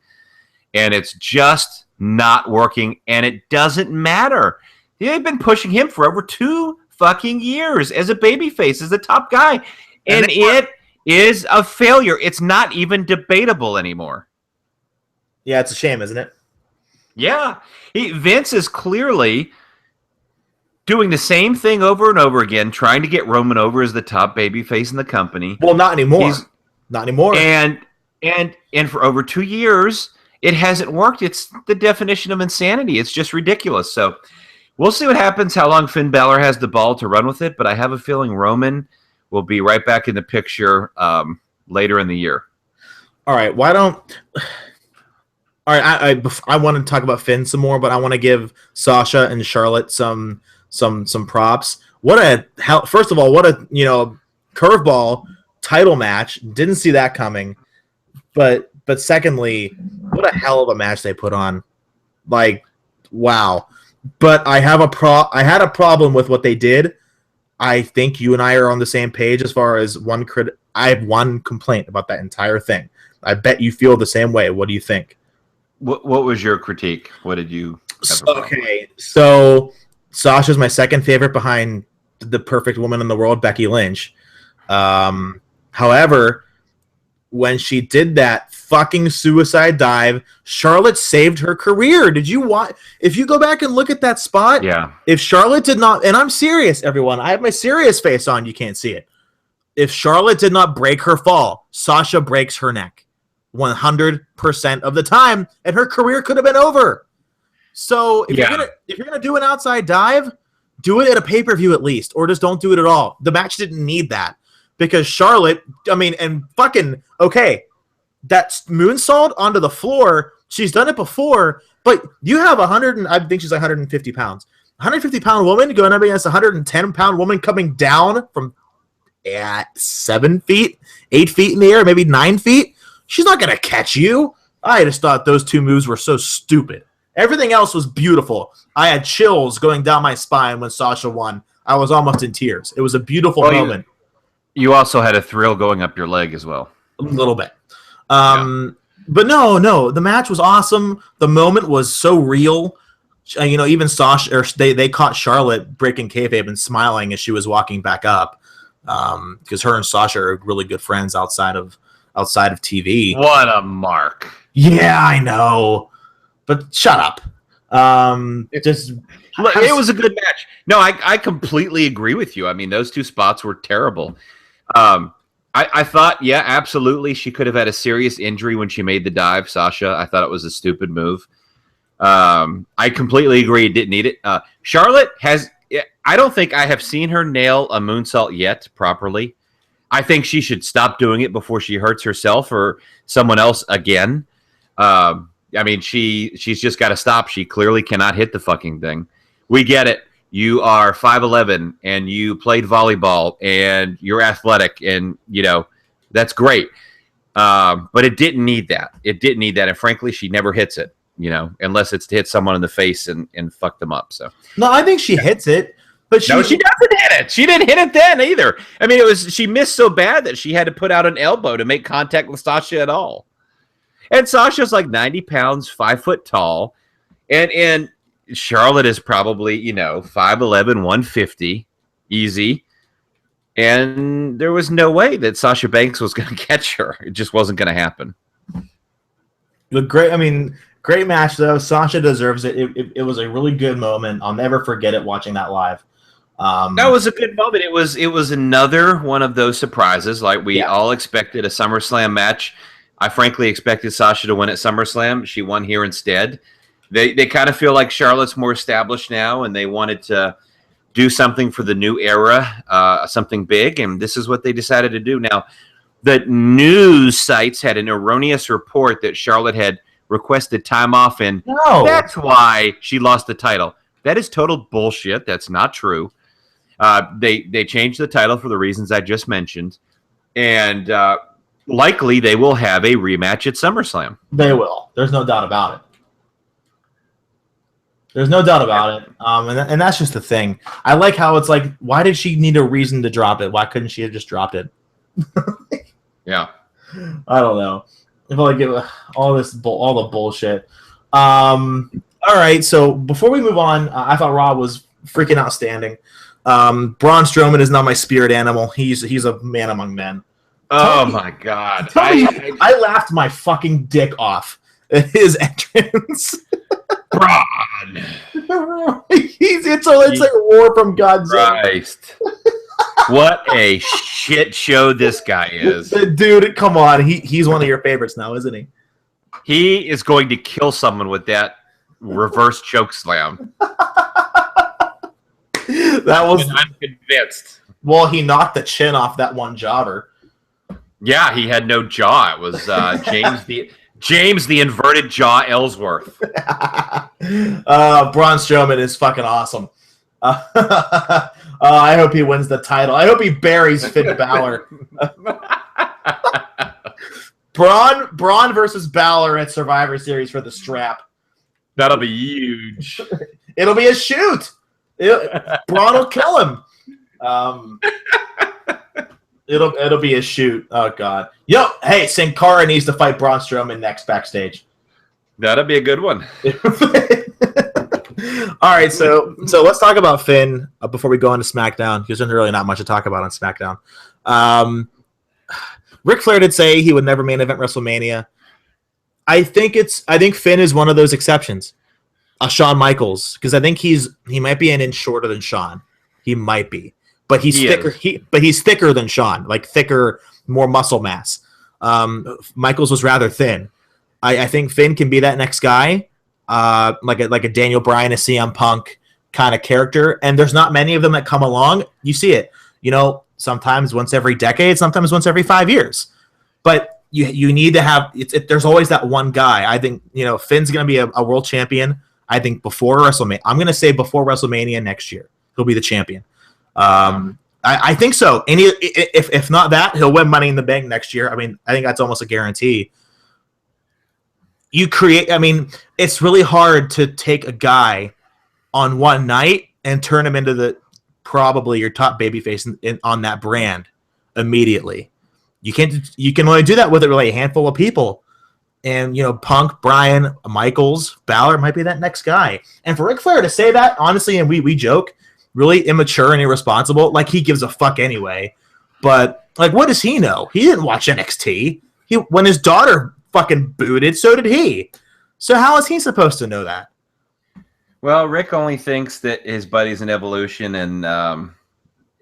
And it's just not working. And it doesn't matter. They've been pushing him for over 2 fucking years as a babyface, as a top guy. And it is a failure. It's not even debatable anymore. Yeah, it's a shame, isn't it? Yeah. Vince is clearly doing the same thing over and over again, trying to get Roman over as the top babyface in the company. Well, not anymore. Not anymore. And for over 2 years, it hasn't worked. It's the definition of insanity. It's just ridiculous. So we'll see what happens, how long Finn Balor has the ball to run with it, but I have a feeling Roman will be right back in the picture later in the year. All right, why don't... All right, I want to talk about Finn some more, but I want to give Sasha and Charlotte some props. First of all, what a curveball title match. Didn't see that coming. But secondly, what a hell of a match they put on. Like, wow. But I had a problem with what they did. I think you and I are on the same page as far as I have one complaint about that entire thing. I bet you feel the same way. What do you think? What was your critique? What did you have? Okay, so Sasha's my second favorite behind the perfect woman in the world, Becky Lynch. However, when she did that fucking suicide dive, Charlotte saved her career. Did you watch? If you go back and look at that spot, yeah. If Charlotte did not, and I'm serious, everyone, I have my serious face on. You can't see it. If Charlotte did not break her fall, Sasha breaks her neck 100% of the time, and her career could have been over. So if you're gonna do an outside dive, do it at a pay-per-view at least, or just don't do it at all. The match didn't need that because Charlotte, that moonsault onto the floor, she's done it before, but you have I think she's 150 pounds. 150-pound woman going up against a 110-pound woman coming down from 7 feet, 8 feet in the air, maybe 9 feet. She's not going to catch you. I just thought those two moves were so stupid. Everything else was beautiful. I had chills going down my spine when Sasha won. I was almost in tears. It was a beautiful moment. You also had a thrill going up your leg as well. A little bit. But no, the match was awesome. The moment was so real. Even Sasha, they caught Charlotte breaking kayfabe and smiling as she was walking back up, because her and Sasha are really good friends outside of TV. What a mark! Yeah, I know, but shut up. It was a good match. No, I completely agree with you. I mean, those two spots were terrible. I thought, yeah, absolutely, she could have had a serious injury when she made the dive, Sasha. I thought it was a stupid move. I completely agree. Didn't need it. Charlotte I don't think I have seen her nail a moonsault yet properly. I think she should stop doing it before she hurts herself or someone else again. She's just got to stop. She clearly cannot hit the fucking thing. We get it. You are 5'11" and you played volleyball and you're athletic and, that's great. But it didn't need that. And frankly, she never hits it, unless it's to hit someone in the face and fuck them up. So no, I think she hits it. But she doesn't hit it. She didn't hit it then either. I mean, she missed so bad that she had to put out an elbow to make contact with Sasha at all. And Sasha's like 90 pounds, 5 foot tall. And Charlotte is probably, 5'11", 150, easy. And there was no way that Sasha Banks was going to catch her. It just wasn't going to happen. Great match, though. Sasha deserves it. It was a really good moment. I'll never forget it watching that live. That was a good moment. It was another one of those surprises. Like we all expected a SummerSlam match. I frankly expected Sasha to win at SummerSlam. She won here instead. They kind of feel like Charlotte's more established now, and they wanted to do something for the new era, something big, and this is what they decided to do. Now, the news sites had an erroneous report that Charlotte had requested time off, and that's why she lost the title. That is total bullshit. That's not true. They changed the title for the reasons I just mentioned, and likely they will have a rematch at SummerSlam. They will. There's no doubt about it. And that's just the thing. I like how it's like, why did she need a reason to drop it? Why couldn't she have just dropped it? Yeah. I don't know. I feel like all the bullshit. All right, so before we move on, I thought Raw was freaking outstanding. Braun Strowman is now my spirit animal. He's a man among men. My God. I laughed my fucking dick off at his entrance. Braun. It's like a roar from Godzilla. Christ. What a shit show this guy is. Dude, come on. He's one of your favorites now, isn't he? He is going to kill someone with that reverse choke slam. I'm convinced. Well, he knocked the chin off that one jobber. Yeah, he had no jaw. It was James the inverted jaw Ellsworth. Braun Strowman is fucking awesome. I hope he wins the title. I hope he buries Finn Balor. Braun versus Balor at Survivor Series for the strap. That'll be huge. It'll be a shoot. Braun will kill him. It'll be a shoot. Oh god. Hey, Sin Cara needs to fight Braun Strowman next backstage. That'll be a good one. All right, so let's talk about Finn before we go into SmackDown, because there's really not much to talk about on SmackDown. Ric Flair did say he would never main event WrestleMania. I think Finn is one of those exceptions. Shawn Michaels, because I think he might be an inch shorter than Shawn. He might be, but he's thicker. He's thicker than Shawn, like thicker, more muscle mass. Michaels was rather thin. I think Finn can be that next guy, like a Daniel Bryan, a CM Punk kind of character. And there's not many of them that come along. You see it, sometimes once every decade, sometimes once every 5 years. But you need to have. There's always that one guy. I think Finn's going to be a world champion. I think before WrestleMania. I'm going to say before WrestleMania next year, he'll be the champion. I think so. And if not that, he'll win Money in the Bank next year. I mean, I think that's almost a guarantee. It's really hard to take a guy on one night and turn him into probably your top babyface on that brand immediately. You can only do that with really a handful of people. And, Punk, Bryan, Michaels, Balor might be that next guy. And for Ric Flair to say that, honestly, and we joke, really immature and irresponsible, like he gives a fuck anyway. But, like, what does he know? He didn't watch NXT. When his daughter fucking booted, so did he. So how is he supposed to know that? Well, Rick only thinks that his buddy's an Evolution and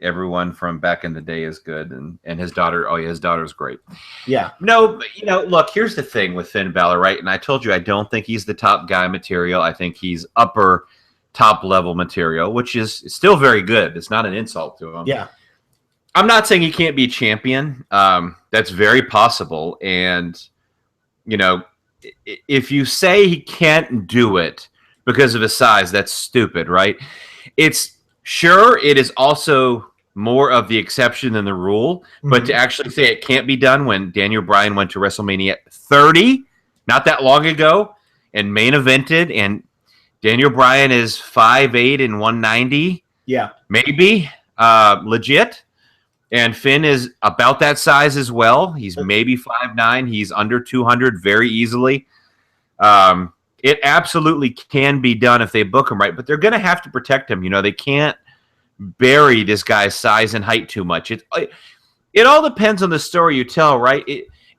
everyone from back in the day is good, and his daughter. Oh yeah, his daughter's great. Yeah. No, but, look, here's the thing with Finn Balor, right? And I told you I don't think he's the top guy material. I think he's upper top level material, which is still very good. It's not an insult to him. Yeah. I'm not saying he can't be champion. That's very possible. And, if you say he can't do it because of his size, that's stupid, right? It is also more of the exception than the rule, but to actually say it can't be done when Daniel Bryan went to WrestleMania 30, not that long ago, and main evented, and Daniel Bryan is 5'8" and 190. Yeah. Maybe. Legit. And Finn is about that size as well. He's maybe 5'9". He's under 200 very easily. It absolutely can be done if they book him right, but they're going to have to protect him. They can't bury this guy's size and height too much. It all depends on the story you tell, right?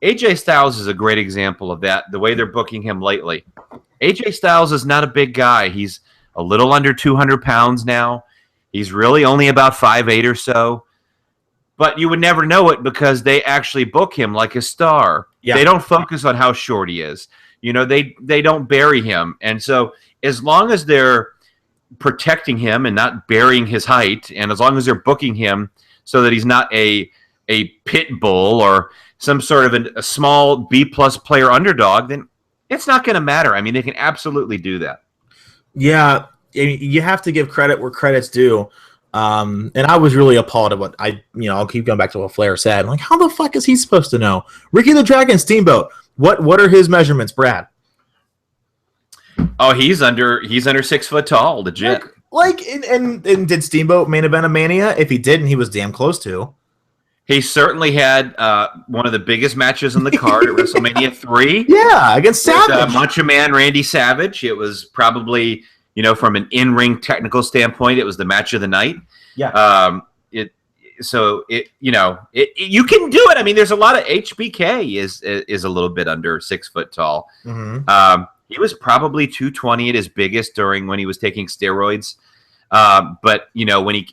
AJ Styles is a great example of that, the way they're booking him lately. AJ Styles is not a big guy. He's a little under 200 pounds now. He's really only about 5'8" or so. But you would never know it because they actually book him like a star. Yeah. They don't focus on how short he is. They don't bury him. And so as long as they're protecting him and not burying his height, and as long as they're booking him so that he's not a pit bull or some sort of a small B-plus player underdog, then it's not going to matter. I mean, they can absolutely do that. Yeah, you have to give credit where credit's due. And I was really appalled at what I'll keep going back to what Flair said. I'm like, how the fuck is he supposed to know? Ricky the Dragon Steamboat. What are his measurements, Brad? Oh, he's under 6 foot tall, legit. And did Steamboat main event a Mania? If he didn't, he was damn close to. He certainly had one of the biggest matches on the card at WrestleMania 3. Yeah, against Savage. With, Macho Man Randy Savage. It was probably, from an in-ring technical standpoint, it was the match of the night. Yeah. You can do it. I mean, there's a lot of HBK is a little bit under 6 foot tall. Mm-hmm. He was probably 220 at his biggest when he was taking steroids. But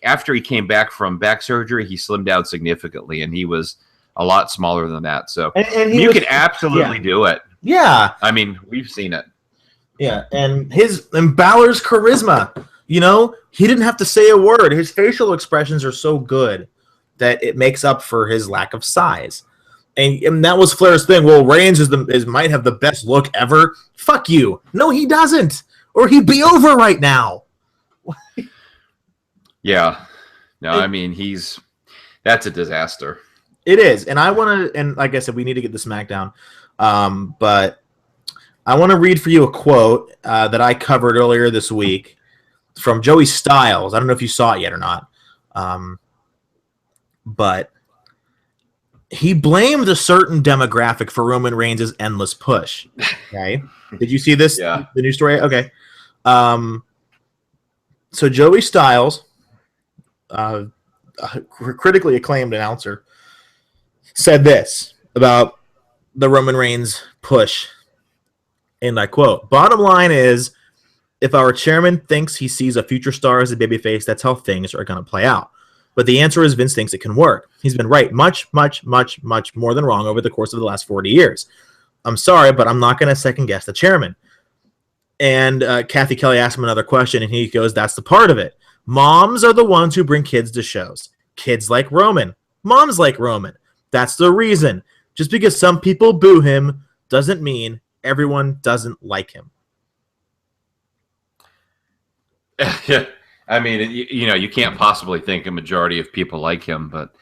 after he came back from back surgery, he slimmed down significantly, and he was a lot smaller than that. So you can absolutely do it. Yeah. I mean, we've seen it. Yeah, and Balor's charisma. He didn't have to say a word. His facial expressions are so good that it makes up for his lack of size. And that was Flair's thing. Well, Reigns might have the best look ever. Fuck you. No, he doesn't. Or he'd be over right now. Yeah. No, I mean, that's a disaster. It is. And I want to, and like I said, we need to get the SmackDown. But I want to read for you a quote that I covered earlier this week from Joey Styles. I don't know if you saw it yet or not. But he blamed a certain demographic for Roman Reigns' endless push. Okay. Did you see this? Yeah. The news story? Okay. So Joey Styles, a critically acclaimed announcer, said this about the Roman Reigns push. And I quote, "Bottom line is, if our chairman thinks he sees a future star as a babyface, that's how things are going to play out. But the answer is Vince thinks it can work. He's been right much, much, much, much more than wrong over the course of the last 40 years. I'm sorry, but I'm not going to second guess the chairman." And Kathy Kelly asked him another question, and he goes, "That's the part of it. Moms are the ones who bring kids to shows. Kids like Roman. Moms like Roman. That's the reason. Just because some people boo him doesn't mean everyone doesn't like him." I mean, you can't possibly think a majority of people like him, but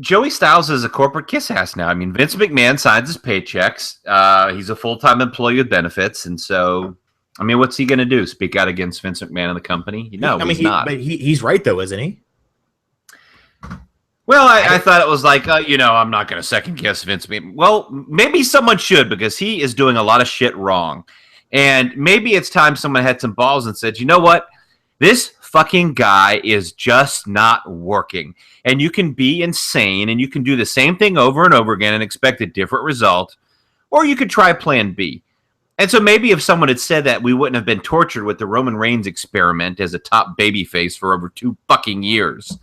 Joey Styles is a corporate kiss ass now. I mean, Vince McMahon signs his paychecks. He's a full-time employee with benefits, and so, I mean, what's he going to do? Speak out against Vince McMahon and the company? No, he's not. But he's right, though, isn't he? Well, I thought it was like, I'm not going to second guess Vince McMahon. Well, maybe someone should, because he is doing a lot of shit wrong. And maybe it's time someone had some balls and said, you know what? This fucking guy is just not working. And you can be insane and you can do the same thing over and over again and expect a different result. Or you could try plan B. And so maybe if someone had said that, we wouldn't have been tortured with the Roman Reigns experiment as a top babyface for over 2 fucking years.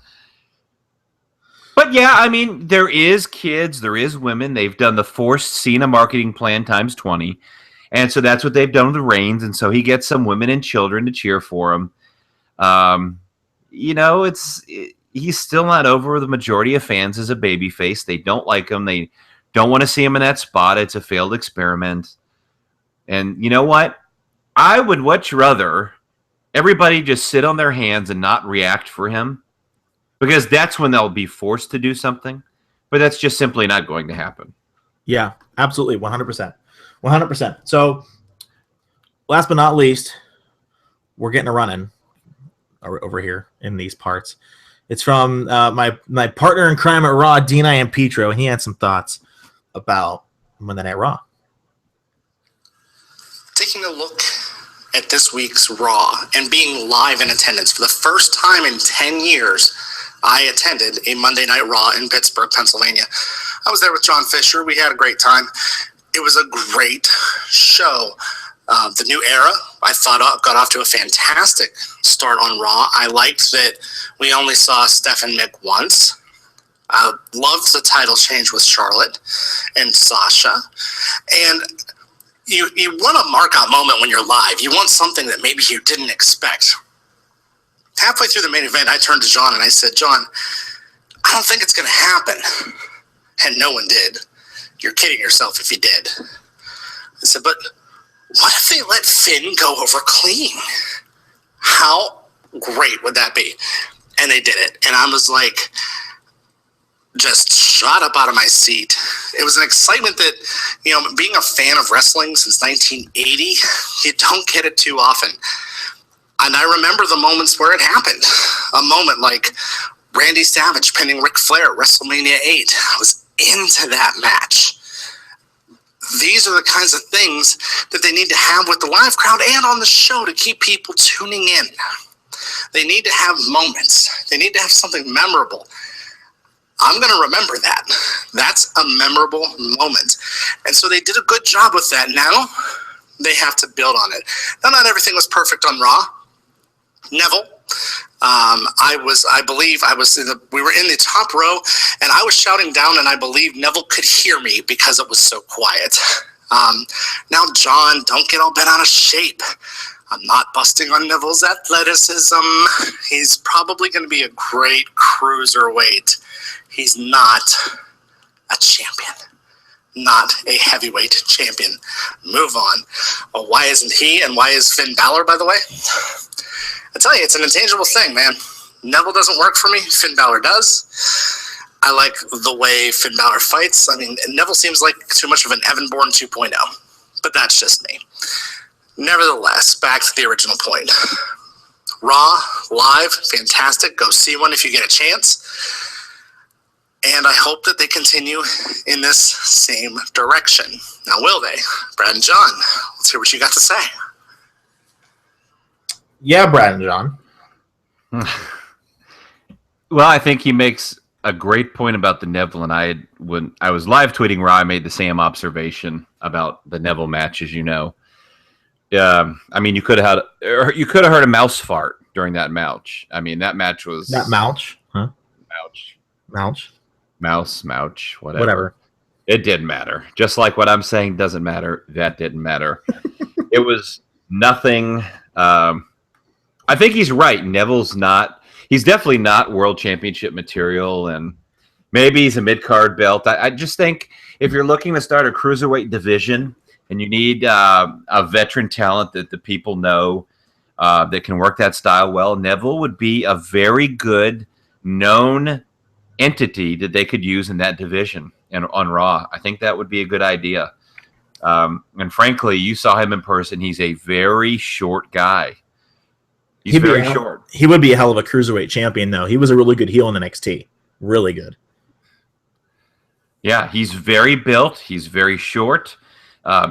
But yeah, I mean, there is kids, there is women. They've done the forced Cena marketing plan times 20. And so that's what they've done with the Reigns. And so he gets some women and children to cheer for him. He's still not over the majority of fans as a babyface. They don't like him. They don't want to see him in that spot. It's a failed experiment. And you know what? I would much rather everybody just sit on their hands and not react for him, because that's when they'll be forced to do something. But that's just simply not going to happen. Yeah, absolutely. 100%. 100%. So, last but not least, we're getting a run-in over here in these parts. It's from my partner in crime at Raw, Dean Iampietro, and he had some thoughts about Monday Night Raw. Taking a look at this week's Raw and being live in attendance for the first time in 10 years, I attended a Monday Night Raw in Pittsburgh, Pennsylvania. I was there with John Fisher. We had a great time. It was a great show. The new era, I thought, got off to a fantastic start on Raw. I liked that we only saw Steph and Mick once. I loved the title change with Charlotte and Sasha. And you want a mark-out moment when you're live. You want something that maybe you didn't expect. Halfway through the main event, I turned to John and I said, "John, I don't think it's going to happen." And no one did. "You're kidding yourself if you did." I said, "But what if they let Finn go over clean? How great would that be?" And they did it. And I was like, just shot up out of my seat. It was an excitement that, being a fan of wrestling since 1980, you don't get it too often. And I remember the moments where it happened. A moment like Randy Savage pinning Ric Flair at WrestleMania 8. I was into that match. These are the kinds of things that they need to have with the live crowd and on the show to keep people tuning in. They need to have moments. They need to have something memorable. I'm going to remember that. That's a memorable moment. And so they did a good job with that. Now they have to build on it. Now, not everything was perfect on Raw. Neville. We were in the top row, and I was shouting down, and I believe Neville could hear me because it was so quiet. Now, John, don't get all bent out of shape. I'm not busting on Neville's athleticism. He's probably going to be a great cruiserweight. He's not a champion. Not a heavyweight champion. Move on. Oh, why isn't he, and why is Finn Balor, by the way? I tell you, it's an intangible thing, man. Neville doesn't work for me. Finn Balor does. I like the way Finn Balor fights. I mean, Neville seems like too much of an Evan Bourne 2.0, but that's just me. Nevertheless, back to the original point. Raw, live, fantastic. Go see one if you get a chance. And I hope that they continue in this same direction. Now, will they? Brad and John, let's hear what you got to say. Yeah, Brad and John. Well, I think he makes a great point about the Neville, and when I was live tweeting Raw, I made the same observation about the Neville match, as you know. I mean, you could have heard a mouse fart during that match. I mean, that match was that mouch, huh? Mouch, whatever. It didn't matter. Just like what I'm saying doesn't matter. That didn't matter. It was nothing. I think he's right. Neville's not. He's definitely not world championship material, and maybe he's a mid-card belt. I just think if you're looking to start a cruiserweight division and you need a veteran talent that the people know that can work that style well, Neville would be a very good known entity that they could use in that division and on Raw. I think that would be a good idea. And frankly, you saw him in person. He's a very short guy. He's very short. He would be a hell of a cruiserweight champion, though. He was a really good heel in NXT. Really good. Yeah, he's very built. He's very short.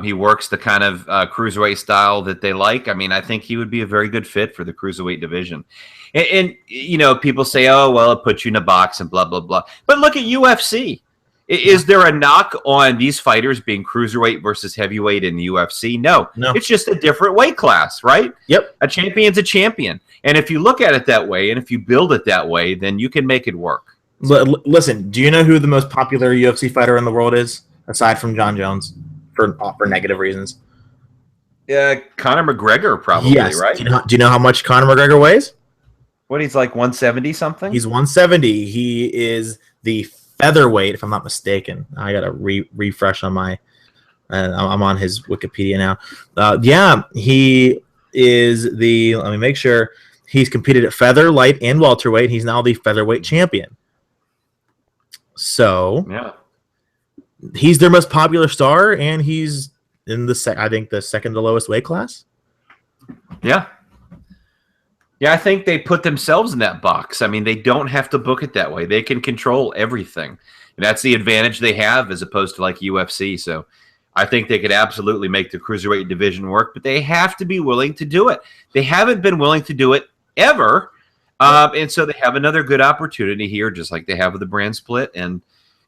He works the kind of cruiserweight style that they like. I mean, I think he would be a very good fit for the cruiserweight division. And you know, people say, oh, well, it puts you in a box and blah, blah, blah. But look at UFC. Is there a knock on these fighters being cruiserweight versus heavyweight in the UFC? No. It's just a different weight class, right? Yep. A champion's a champion. And if you look at it that way, and if you build it that way, then you can make it work. Listen, do you know who the most popular UFC fighter in the world is, aside from John Jones, for negative reasons? Yeah, Conor McGregor, probably, yes. Right? Do you know how much Conor McGregor weighs? What, he's like 170 something? He's 170. He is the featherweight, if I'm not mistaken. I gotta refresh on my. I'm on his Wikipedia now. Yeah, he is the. Let me make sure. He's competed at feather, light, and welterweight. He's now the featherweight champion. So yeah, he's their most popular star, and he's in I think the second to lowest weight class. Yeah. Yeah, I think they put themselves in that box. I mean, they don't have to book it that way. They can control everything. And that's the advantage they have as opposed to like UFC. So I think they could absolutely make the cruiserweight division work, but they have to be willing to do it. They haven't been willing to do it ever. And so they have another good opportunity here, just like they have with the brand split. And,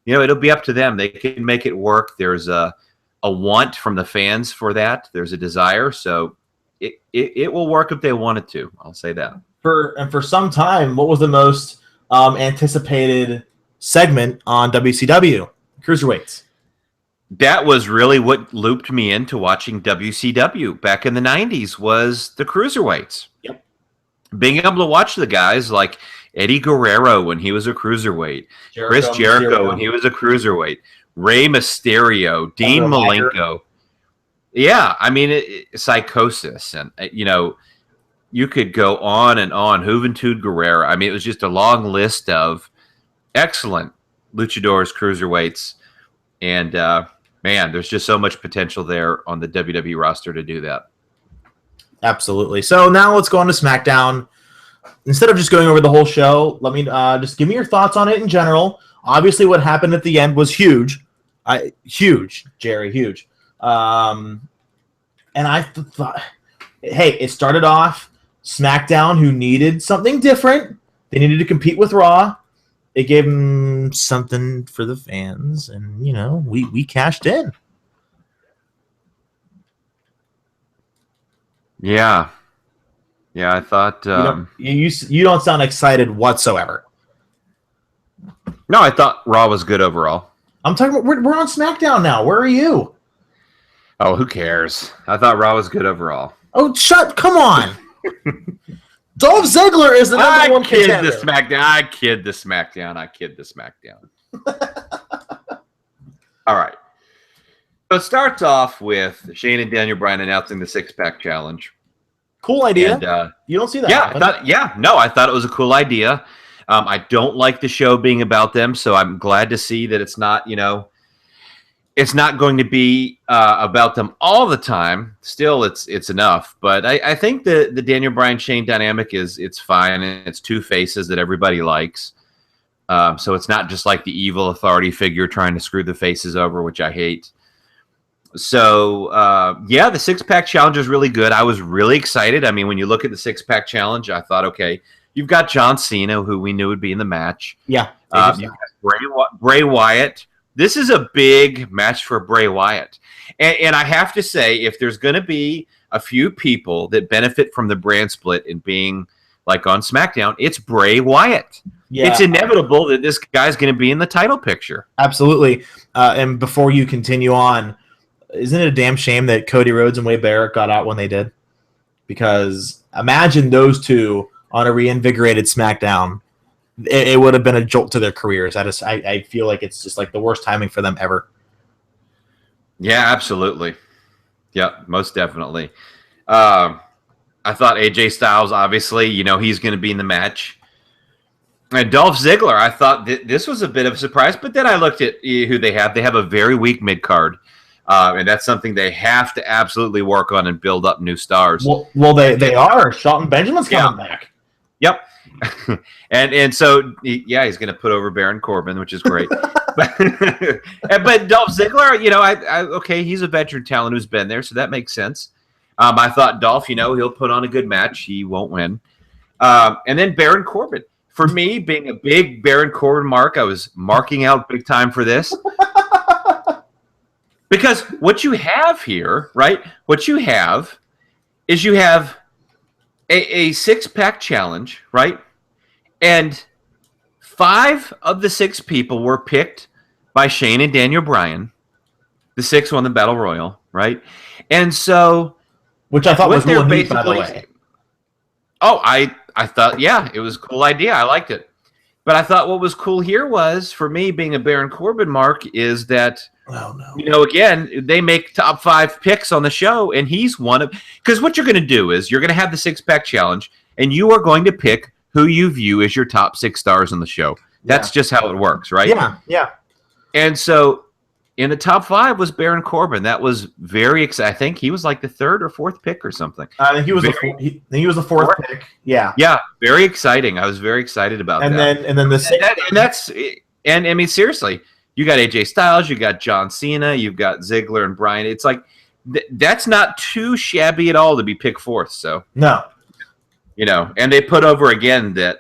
you know, it'll be up to them. They can make it work. There's a want from the fans for that. There's a desire. So it will work if they wanted to. I'll say that. For some time, what was the most anticipated segment on WCW? Cruiserweights. That was really what looped me into watching WCW back in the 90s was the cruiserweights. Yep. Being able to watch the guys like Eddie Guerrero when he was a cruiserweight, Chris Jericho when he was a cruiserweight, Rey Mysterio, Dean Malenko. Yeah, I mean, Psychosis, and you know, you could go on and on. Juventud Guerrera. I mean, it was just a long list of excellent luchadors, cruiserweights, and man, there's just so much potential there on the WWE roster to do that. Absolutely. So now let's go on to SmackDown. Instead of just going over the whole show, let me just give me your thoughts on it in general. Obviously, what happened at the end was huge. Huge, Jerry, huge. And I thought, hey, it started off SmackDown, who needed something different. They needed to compete with Raw. It gave them something for the fans, and you know, we cashed in. Yeah. Yeah, I thought. You don't sound excited whatsoever. No, I thought Raw was good overall. I'm talking about we're on SmackDown now. Where are you? Oh, who cares? I thought Raw was good overall. Oh, come on. Dolph Ziggler is the number one contender. I kid the SmackDown. All right. So it starts off with Shane and Daniel Bryan announcing the six-pack challenge. Cool idea. And, you don't see that. Yeah, I thought it was a cool idea. I don't like the show being about them, so I'm glad to see that it's not, it's not going to be about them all the time. Still, it's enough. But I think the Daniel Bryan Shane dynamic it's fine, and it's two faces that everybody likes. So it's not just like the evil authority figure trying to screw the faces over, which I hate. So, the six-pack challenge is really good. I was really excited. I mean, when you look at the six-pack challenge, I thought, okay, you've got John Cena, who we knew would be in the match. Yeah. You've got Bray Wyatt. This is a big match for Bray Wyatt. And I have to say, if there's going to be a few people that benefit from the brand split and being like on SmackDown, it's Bray Wyatt. Yeah. It's inevitable that this guy's going to be in the title picture. Absolutely. And before you continue on, isn't it a damn shame that Cody Rhodes and Wade Barrett got out when they did? Because imagine those two on a reinvigorated SmackDown. It would have been a jolt to their careers. I feel like it's just like the worst timing for them ever. Yeah, absolutely. Yeah, most definitely. I thought AJ Styles, obviously, he's going to be in the match. And Dolph Ziggler, I thought this was a bit of a surprise, but then I looked at who they have. They have a very weak mid-card. And that's something they have to absolutely work on and build up new stars. Well, they are. Shelton Benjamin's coming back. Yep. and so, he's going to put over Baron Corbin, which is great. but Dolph Ziggler, okay, he's a veteran talent who's been there, so that makes sense. I thought Dolph, he'll put on a good match. He won't win. And then Baron Corbin. For me, being a big Baron Corbin mark, I was marking out big time for this. Because what you have here, right? What you have is you have a six-pack challenge, right? And 5 of the 6 people were picked by Shane and Daniel Bryan. The 6th won the Battle Royal, right? And so, which I thought was really neat, by the way. Oh, I thought, it was a cool idea. I liked it. But I thought what was cool here was, for me, being a Baron Corbin mark, is that, again, they make top 5 picks on the show, and he's one of... Because what you're going to do is you're going to have the six-pack challenge, and you are going to pick who you view as your top 6 stars on the show. That's just how it works, right? Yeah. And so in the top 5 was Baron Corbin. That was very exciting. I think he was like the 3rd or 4th pick or something. I think he was the 4th pick. Yeah. Yeah, very exciting. I was very excited about that. And then the 6th. And I mean, seriously, you got AJ Styles, you got John Cena, you've got Ziggler and Bryan. It's like that's not too shabby at all to be picked 4th. So no, and they put over again that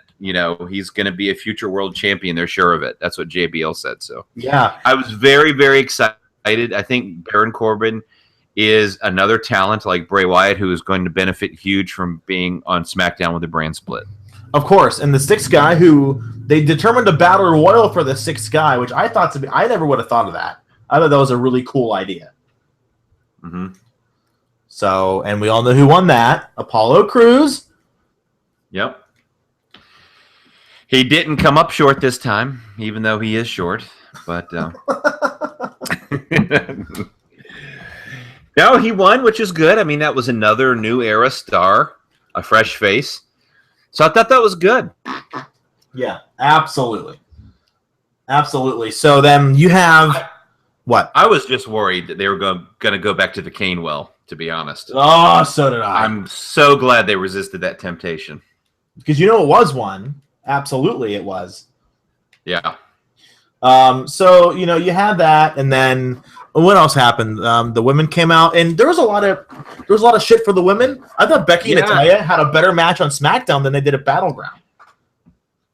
he's going to be a future world champion. They're sure of it. That's what JBL said. So yeah, I was very, very excited. I think Baron Corbin is another talent like Bray Wyatt who is going to benefit huge from being on SmackDown with the brand split. Of course, and the 6th guy who they determined a battle royal for the 6th guy, which I thought I never would have thought of that. I thought that was a really cool idea. Mm-hmm. So, and we all know who won that: Apollo Crews. Yep. He didn't come up short this time, even though he is short. But no, he won, which is good. I mean, that was another new era star, a fresh face. So I thought that was good. Yeah, absolutely. Absolutely. So then you have what? I was just worried that they were going to go back to the Kane well, to be honest. Oh, so did I. I'm so glad they resisted that temptation. Because it was one. Absolutely, it was. Yeah. So, you had that, and then what else happened? The women came out, and there was a lot of shit for the women. I thought Becky and Natalya had a better match on SmackDown than they did at Battleground.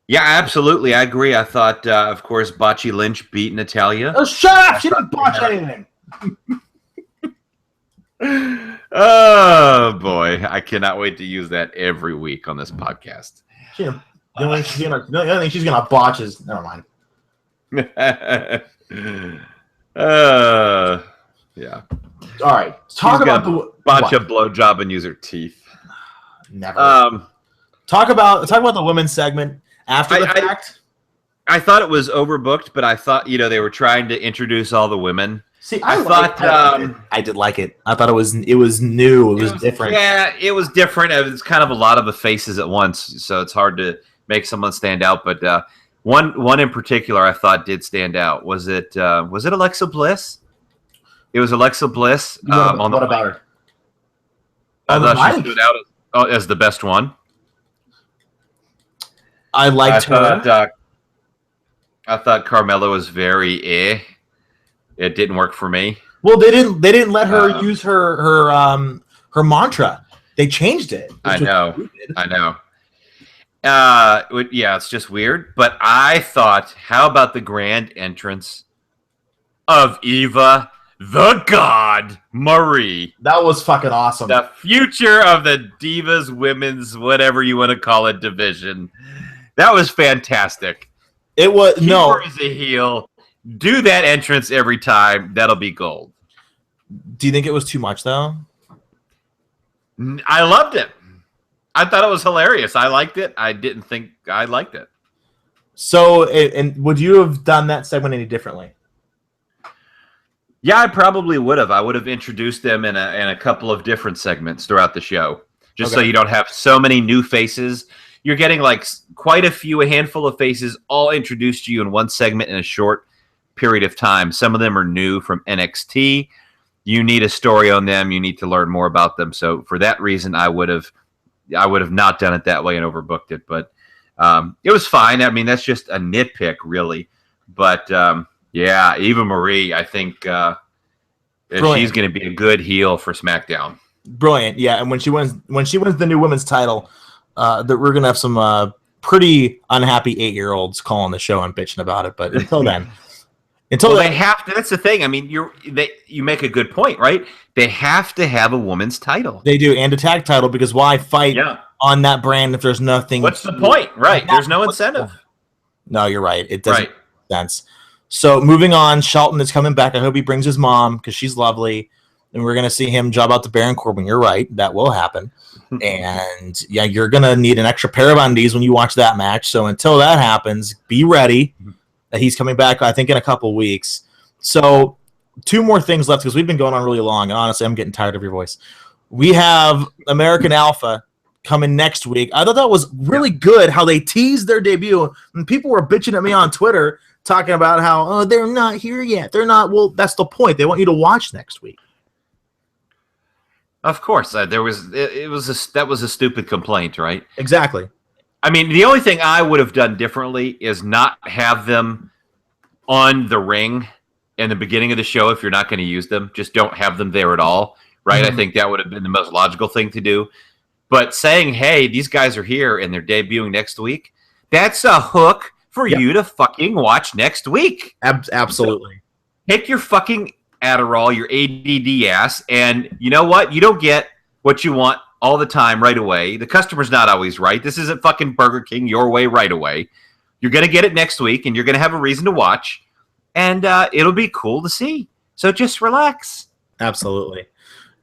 Yeah, absolutely. I agree. I thought, of course, Bocce Lynch beat Natalya. Oh, shut up! She didn't botch anything. Oh boy, I cannot wait to use that every week on this podcast. The only thing she's gonna botch is never mind. Yeah. All right, talk about the bunch of blowjob and use her teeth. Never. Talk about the women's segment after the fact. I thought it was overbooked, but I thought they were trying to introduce all the women. See, I did like it. I thought it was new. It was different. Yeah, it was different. It's kind of a lot of the faces at once, so it's hard to make someone stand out. But one in particular, I thought did stand out. Was it Alexa Bliss? It was Alexa Bliss. What about her? I thought she stood out as the best one. I liked her. I thought Carmella was very It didn't work for me. Well, they didn't let her use her mantra. They changed it. I know. Yeah, it's just weird. But I thought, how about the grand entrance of Eva the God Marie? That was fucking awesome. The future of the Divas women's, whatever you want to call it, division. That was fantastic. It was Keep her as a heel. Do that entrance every time. That'll be gold. Do you think it was too much, though? I loved it. I thought it was hilarious. I liked it. I didn't think I liked it. So, and would you have done that segment any differently? Yeah, I probably would have. I would have introduced them in a couple of different segments throughout the show, just so you don't have so many new faces. You're getting like quite a handful of faces all introduced to you in one segment in a short period of time. Some of them are new from NXT. You need a story on them. You need to learn more about them. So for that reason, I would have not done it that way and overbooked it. But it was fine. I mean, that's just a nitpick, really. But yeah, Eva Marie, I think she's going to be a good heel for SmackDown. Brilliant, yeah. And when she wins the new women's title, that we're going to have some pretty unhappy 8-year-olds calling the show and bitching about it. But until then. They have to. That's the thing. I mean, you make a good point, right? They have to have a woman's title. They do, and a tag title, because why fight on that brand if there's nothing? What's the point, right? There's no incentive. No, you're right. It doesn't make sense. So moving on, Shelton is coming back. I hope he brings his mom because she's lovely, and we're gonna see him job out to Baron Corbin. You're right, that will happen. And yeah, you're gonna need an extra pair of undies when you watch that match. So until that happens, be ready. He's coming back, I think, in a couple weeks. So 2 more things left because we've been going on really long. And honestly, I'm getting tired of your voice. We have American Alpha coming next week. I thought that was really good how they teased their debut. And people were bitching at me on Twitter talking about how, they're not here yet. They're not. Well, that's the point. They want you to watch next week. Of course. That was a stupid complaint, right? Exactly. I mean, the only thing I would have done differently is not have them on the ring in the beginning of the show if you're not going to use them. Just don't have them there at all, right? I think that would have been the most logical thing to do. But saying, hey, these guys are here and they're debuting next week, that's a hook for you to fucking watch next week. Absolutely. So take your fucking Adderall, your ADD ass, and you know what? You don't get what you want all the time right away. The customer's not always right. This isn't fucking Burger King your way right away. You're going to get it next week, and you're going to have a reason to watch, and it'll be cool to see. So just relax. Absolutely.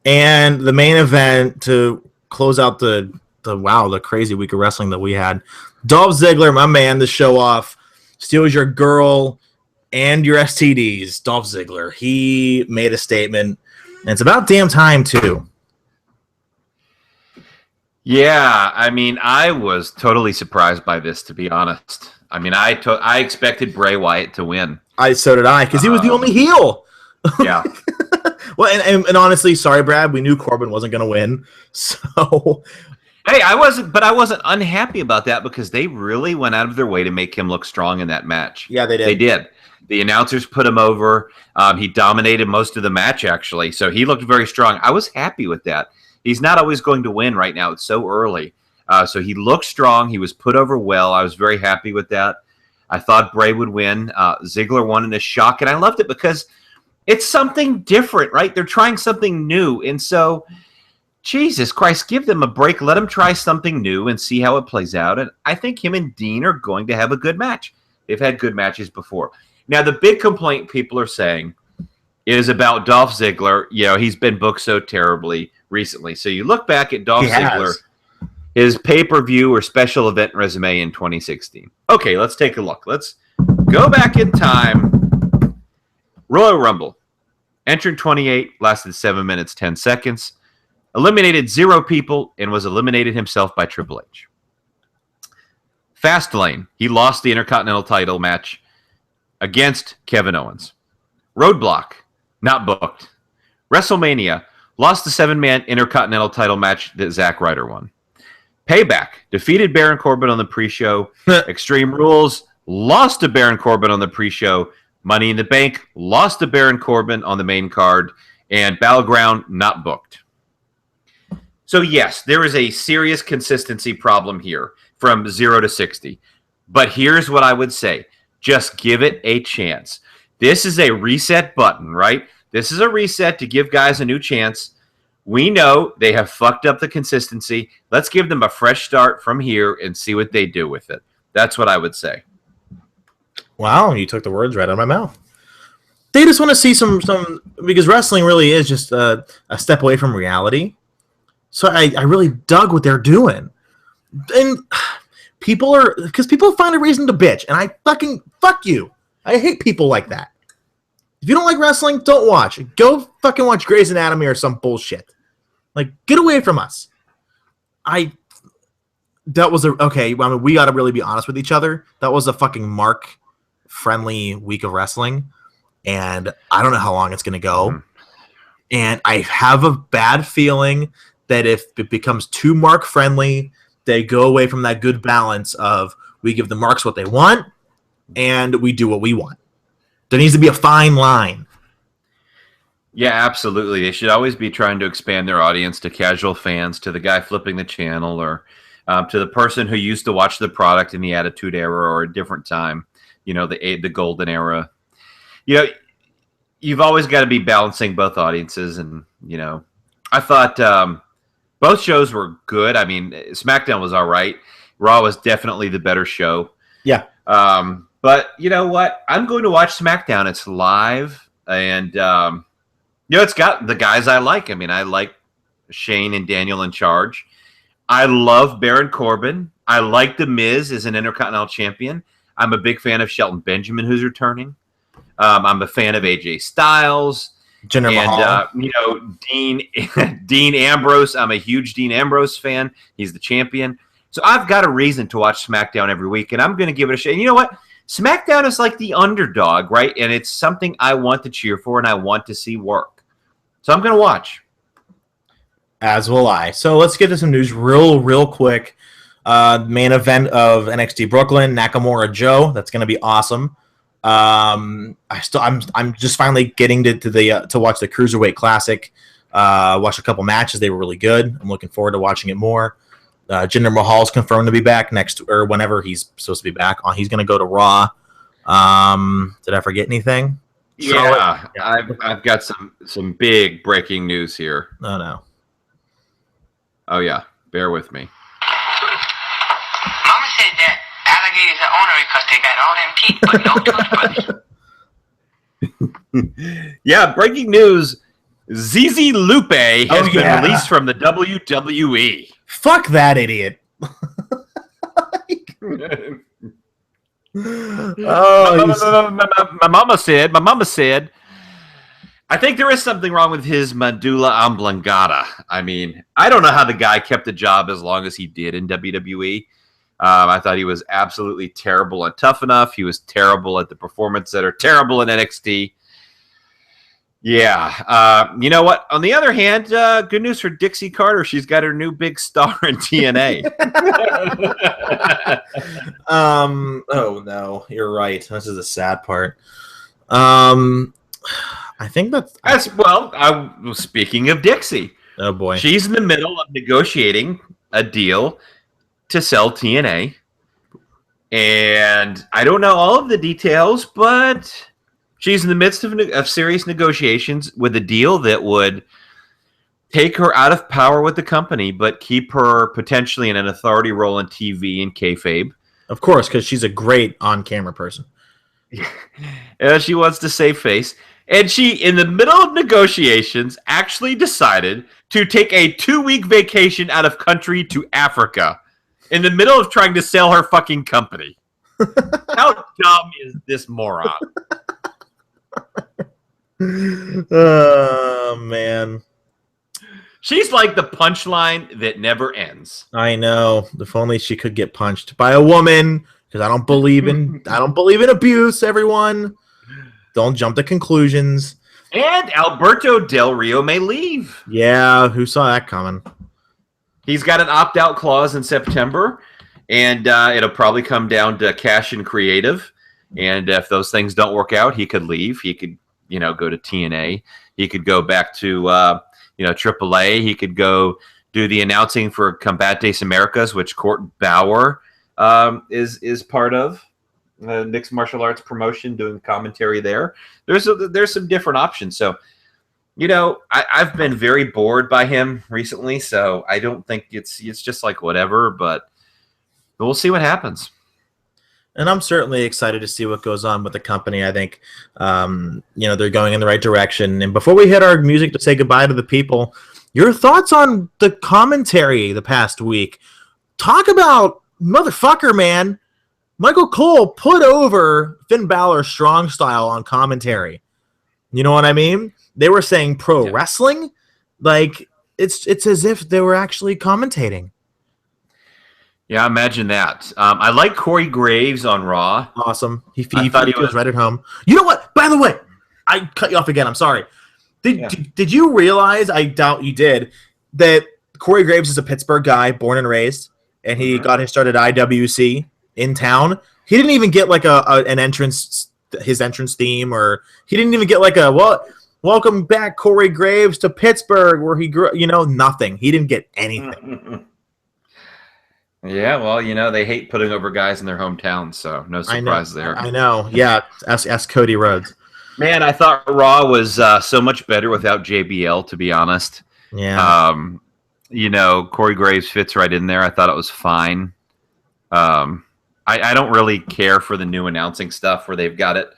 And the main event to close out the crazy week of wrestling that we had, Dolph Ziggler, my man, to show off, steals your girl and your STDs. Dolph Ziggler, he made a statement, and it's about damn time, too. Yeah, I mean, I was totally surprised by this, to be honest. I mean, I expected Bray Wyatt to win. So did I, because he was the only heel. Yeah. Well, and honestly, sorry, Brad, we knew Corbin wasn't going to win. So, hey, I wasn't unhappy about that because they really went out of their way to make him look strong in that match. Yeah, they did. They did. The announcers put him over. He dominated most of the match, actually. So he looked very strong. I was happy with that. He's not always going to win right now. It's so early. So he looked strong. He was put over well. I was very happy with that. I thought Bray would win. Ziggler won in a shock, and I loved it because It's something different, right? They're trying something new. And so, Jesus Christ, give them a break. Let them try something new and see how it plays out. And I think him and Dean are going to have a good match. They've had good matches before. Now, the big complaint people are saying is about Dolph Ziggler. You know, he's been booked so terribly recently. So you look back at Dolph Ziggler, his pay-per-view or special event resume in 2016. Okay, let's take a look. Let's go back in time. Royal Rumble. Entered 28, lasted 7 minutes, 10 seconds. Eliminated 0 people and was eliminated himself by Triple H. Fastlane. He lost the Intercontinental title match against Kevin Owens. Roadblock. Not booked. WrestleMania. Lost the 7-man Intercontinental title match that Zack Ryder won. Payback. Defeated Baron Corbin on the pre-show. Extreme Rules. Lost to Baron Corbin on the pre-show. Money in the Bank. Lost to Baron Corbin on the main card. And Battleground. Not booked. So yes, there is a serious consistency problem here from 0 to 60. But here's what I would say. Just give it a chance. This is a reset button, right? This is a reset to give guys a new chance. We know they have fucked up the consistency. Let's give them a fresh start from here and see what they do with it. That's what I would say. Wow, you took the words right out of my mouth. They just want to see some because wrestling really is just a step away from reality. So I really dug what they're doing. And people find a reason to bitch. And I fucking, fuck you. I hate people like that. If you don't like wrestling, don't watch. Go fucking watch Grey's Anatomy or some bullshit. Like, get away from us. Okay, I mean, we got to really be honest with each other. That was a fucking Mark-friendly week of wrestling. And I don't know how long it's going to go. And I have a bad feeling that if it becomes too Mark-friendly, they go away from that good balance of we give the Marks what they want and we do what we want. There needs to be a fine line. Yeah, absolutely. They should always be trying to expand their audience to casual fans, to the guy flipping the channel, or to the person who used to watch the product in the Attitude Era or a different time, you know, the golden era. You know, you've always got to be balancing both audiences. And, you know, I thought both shows were good. I mean, SmackDown was all right. Raw was definitely the better show. Yeah. But you know what? I'm going to watch SmackDown. It's live. And, you know, it's got the guys I like. I mean, I like Shane and Daniel in charge. I love Baron Corbin. I like The Miz as an Intercontinental Champion. I'm a big fan of Shelton Benjamin, who's returning. I'm a fan of AJ Styles. Jinder Mahal. You know, Dean Ambrose. I'm a huge Dean Ambrose fan. He's the champion. So I've got a reason to watch SmackDown every week, and I'm going to give it a shot. And you know what? SmackDown is like the underdog, right? And it's something I want to cheer for and I want to see work. So I'm going to watch. As will I. So let's get to some news real quick. Main event of NXT Brooklyn, Nakamura Joe. That's going to be awesome. I'm just finally getting to watch the Cruiserweight Classic. Watch a couple matches. They were really good. I'm looking forward to watching it more. Jinder Mahal's confirmed to be back next or whenever he's supposed to be back. He's going to go to Raw. Did I forget anything? Yeah, I've got some big breaking news here. Oh no. Oh yeah, bear with me. Mama said that alligators are ornery because they got all them teeth, but no toothbrush. Yeah, breaking news. ZZ Lupe has been released from the WWE. Fuck that idiot. My mama said, I think there is something wrong with his medulla oblongata. I mean, I don't know how the guy kept the job as long as he did in WWE. I thought he was absolutely terrible and Tough Enough. He was terrible at the performance that are terrible in NXT. Yeah. You know what? On the other hand, good news for Dixie Carter. She's got her new big star in TNA. Oh no, you're right. This is the sad part. I think that's well. Speaking of Dixie, oh boy, she's in the middle of negotiating a deal to sell TNA, and I don't know all of the details, but She's in the midst of serious negotiations with a deal that would take her out of power with the company, but keep her potentially in an authority role in TV and kayfabe. Of course, because she's a great on-camera person. She wants to save face. And she, in the middle of negotiations, actually decided to take a 2-week vacation out of country to Africa in the middle of trying to sell her fucking company. How dumb is this moron? Oh, man. She's like the punchline that never ends. I know. If only she could get punched by a woman, because I don't believe in abuse, everyone. Don't jump to conclusions. And Alberto Del Rio may leave. Yeah, who saw that coming? He's got an opt-out clause in September, and it'll probably come down to cash and creative. And if those things don't work out, he could leave. He could, go to TNA. He could go back to, AAA. He could go do the announcing for Combates Americas, which Court Bauer is part of. Mixed martial arts promotion, doing commentary there. There's some different options. So, I've been very bored by him recently. So I don't think it's just like whatever, but we'll see what happens. And I'm certainly excited to see what goes on with the company. I think, they're going in the right direction. And before we hit our music to say goodbye to the people, your thoughts on the commentary the past week? Talk about motherfucker, man. Michael Cole put over Finn Balor's strong style on commentary. You know what I mean? They were saying pro wrestling. Like, it's as if they were actually commentating. Yeah, imagine that. I like Corey Graves on Raw. Awesome. He was right at home. You know what? By the way, I cut you off again. I'm sorry. Did you realize, I doubt you did, that Corey Graves is a Pittsburgh guy, born and raised, and he got his start at IWC in town? He didn't even get like an entrance, his entrance theme, or he didn't even get like welcome back Corey Graves to Pittsburgh where he grew, nothing. He didn't get anything. Yeah, well, they hate putting over guys in their hometown, so no surprise there. I know. Yeah, ask Cody Rhodes. Man, I thought Raw was so much better without JBL, to be honest. Yeah. Corey Graves fits right in there. I thought it was fine. I don't really care for the new announcing stuff where they've got it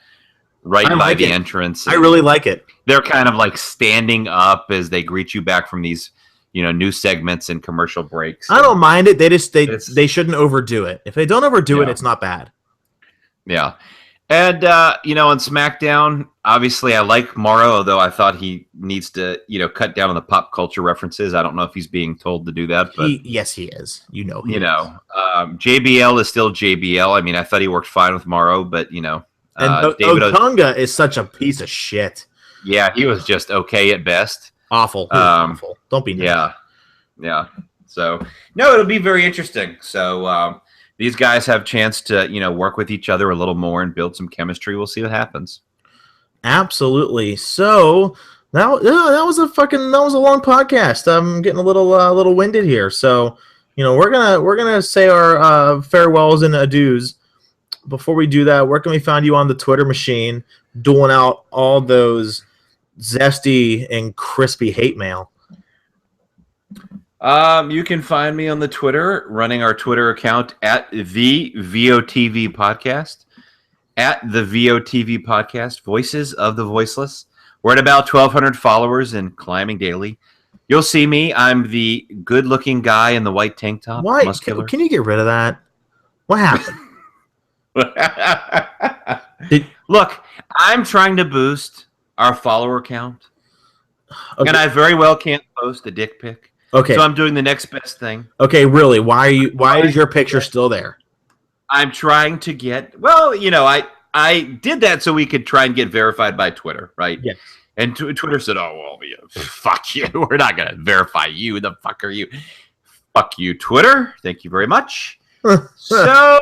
right by the entrance. I really like it. They're kind of like standing up as they greet you back from these new segments and commercial breaks. I don't mind it. They shouldn't overdo it. If they don't overdo it, it's not bad. Yeah. And, on SmackDown, obviously I like Morrow, although I thought he needs to, cut down on the pop culture references. I don't know if he's being told to do that. But yes, he is. He is. JBL is still JBL. I mean, I thought he worked fine with Morrow, but, and David Otunga is such a piece of shit. Yeah, he was just okay at best. Awful. Awful. Don't be nice. Yeah. So, no, it'll be very interesting. So, these guys have a chance to, work with each other a little more and build some chemistry. We'll see what happens. Absolutely. So that was a long podcast. I'm getting a little winded here. So, we're gonna say our farewells and adieus. Before we do that, where can we find you on the Twitter machine, doling out all those zesty and crispy hate mail? You can find me on the Twitter, running our Twitter account at the VOTV Podcast, Voices of the Voiceless. We're at about 1,200 followers and climbing daily. You'll see me. I'm the good-looking guy in the white tank top. Why? Muscular. Can you get rid of that? What happened? Look, I'm trying to boost our follower count, okay. And I very well can't post a dick pic. Okay. So I'm doing the next best thing. Okay, really? Why is your picture still there? I'm trying to get. Well, I did that so we could try and get verified by Twitter, right? Yes. And Twitter said, "Oh well, fuck you. We're not gonna verify you. The fuck are you? Fuck you, Twitter. Thank you very much." So I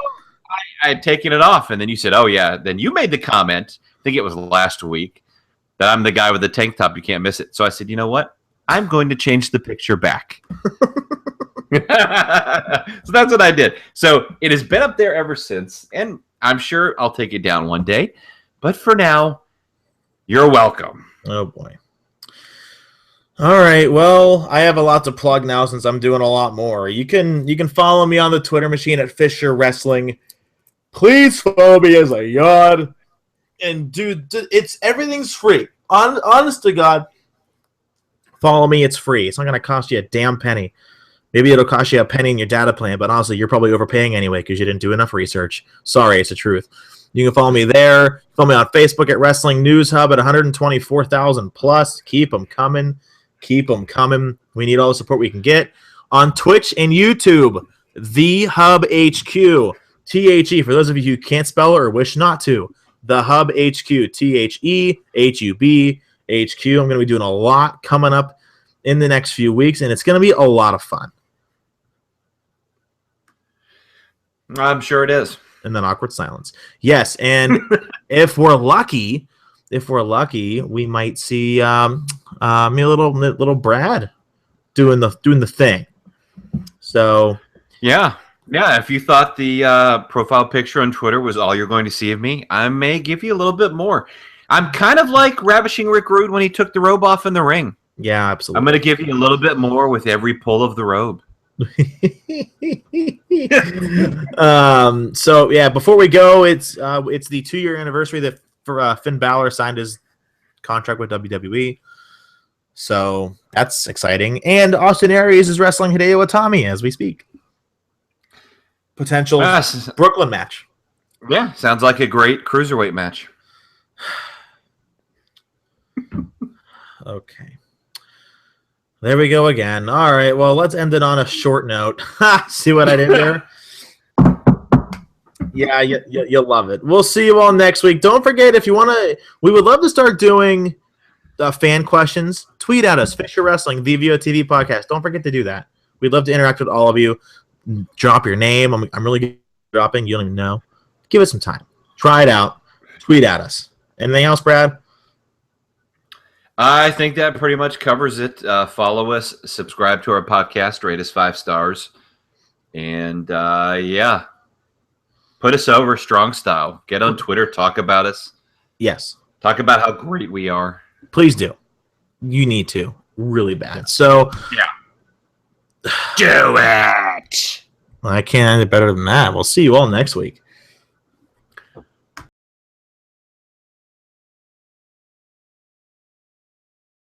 had taken it off, and then you said, "Oh yeah." Then you made the comment. I think it was last week that I'm the guy with the tank top. You can't miss it. So I said, "You know what? I'm going to change the picture back." So that's what I did. So it has been up there ever since, and I'm sure I'll take it down one day. But for now, You're welcome. Oh boy. All right. Well, I have a lot to plug now since I'm doing a lot more. You can follow me on the Twitter machine at Fisher Wrestling. Please follow me as I yawn. And dude, everything's free. Honest to God, follow me. It's free. It's not gonna cost you a damn penny. Maybe it'll cost you a penny in your data plan, but honestly, you're probably overpaying anyway because you didn't do enough research. Sorry, it's the truth. You can follow me there. Follow me on Facebook at Wrestling News Hub at 124,000 plus. Keep them coming. Keep them coming. We need all the support we can get. On Twitch and YouTube, The Hub HQ. THE, for those of you who can't spell it or wish not to. The Hub HQ. THEHUB HQ. I'm going to be doing a lot coming up in the next few weeks, and it's going to be a lot of fun. I'm sure it is. And then awkward silence. Yes, and if we're lucky, we might see me little Brad doing the thing. So yeah. If you thought the profile picture on Twitter was all you're going to see of me, I may give you a little bit more. I'm kind of like Ravishing Rick Rude when he took the robe off in the ring. Yeah, absolutely. I'm going to give you a little bit more with every pull of the robe. So yeah, before we go, it's the 2-year anniversary that for Finn Balor signed his contract with WWE. So that's exciting. And Austin Aries is wrestling Hideo Itami as we speak. Potential Brooklyn match. Yeah, sounds like a great cruiserweight match. Okay. There we go again. All right, well, let's end it on a short note. See what I did there? Yeah, you'll love it. We'll see you all next week. Don't forget, if you want to, we would love to start doing fan questions. Tweet at us, Fisher Wrestling, the VOTV podcast. Don't forget to do that. We'd love to interact with all of you. Drop your name. I'm really good at dropping. You don't even know. Give us some time. Try it out. Tweet at us. Anything else, Brad? I think that pretty much covers it. Follow us, subscribe to our podcast, rate us 5 stars. And yeah, put us over strong style. Get on Twitter, talk about us. Yes. Talk about how great we are. Please do. You need to. Really bad. So yeah. Do it. I can't end it better than that. We'll see you all next week.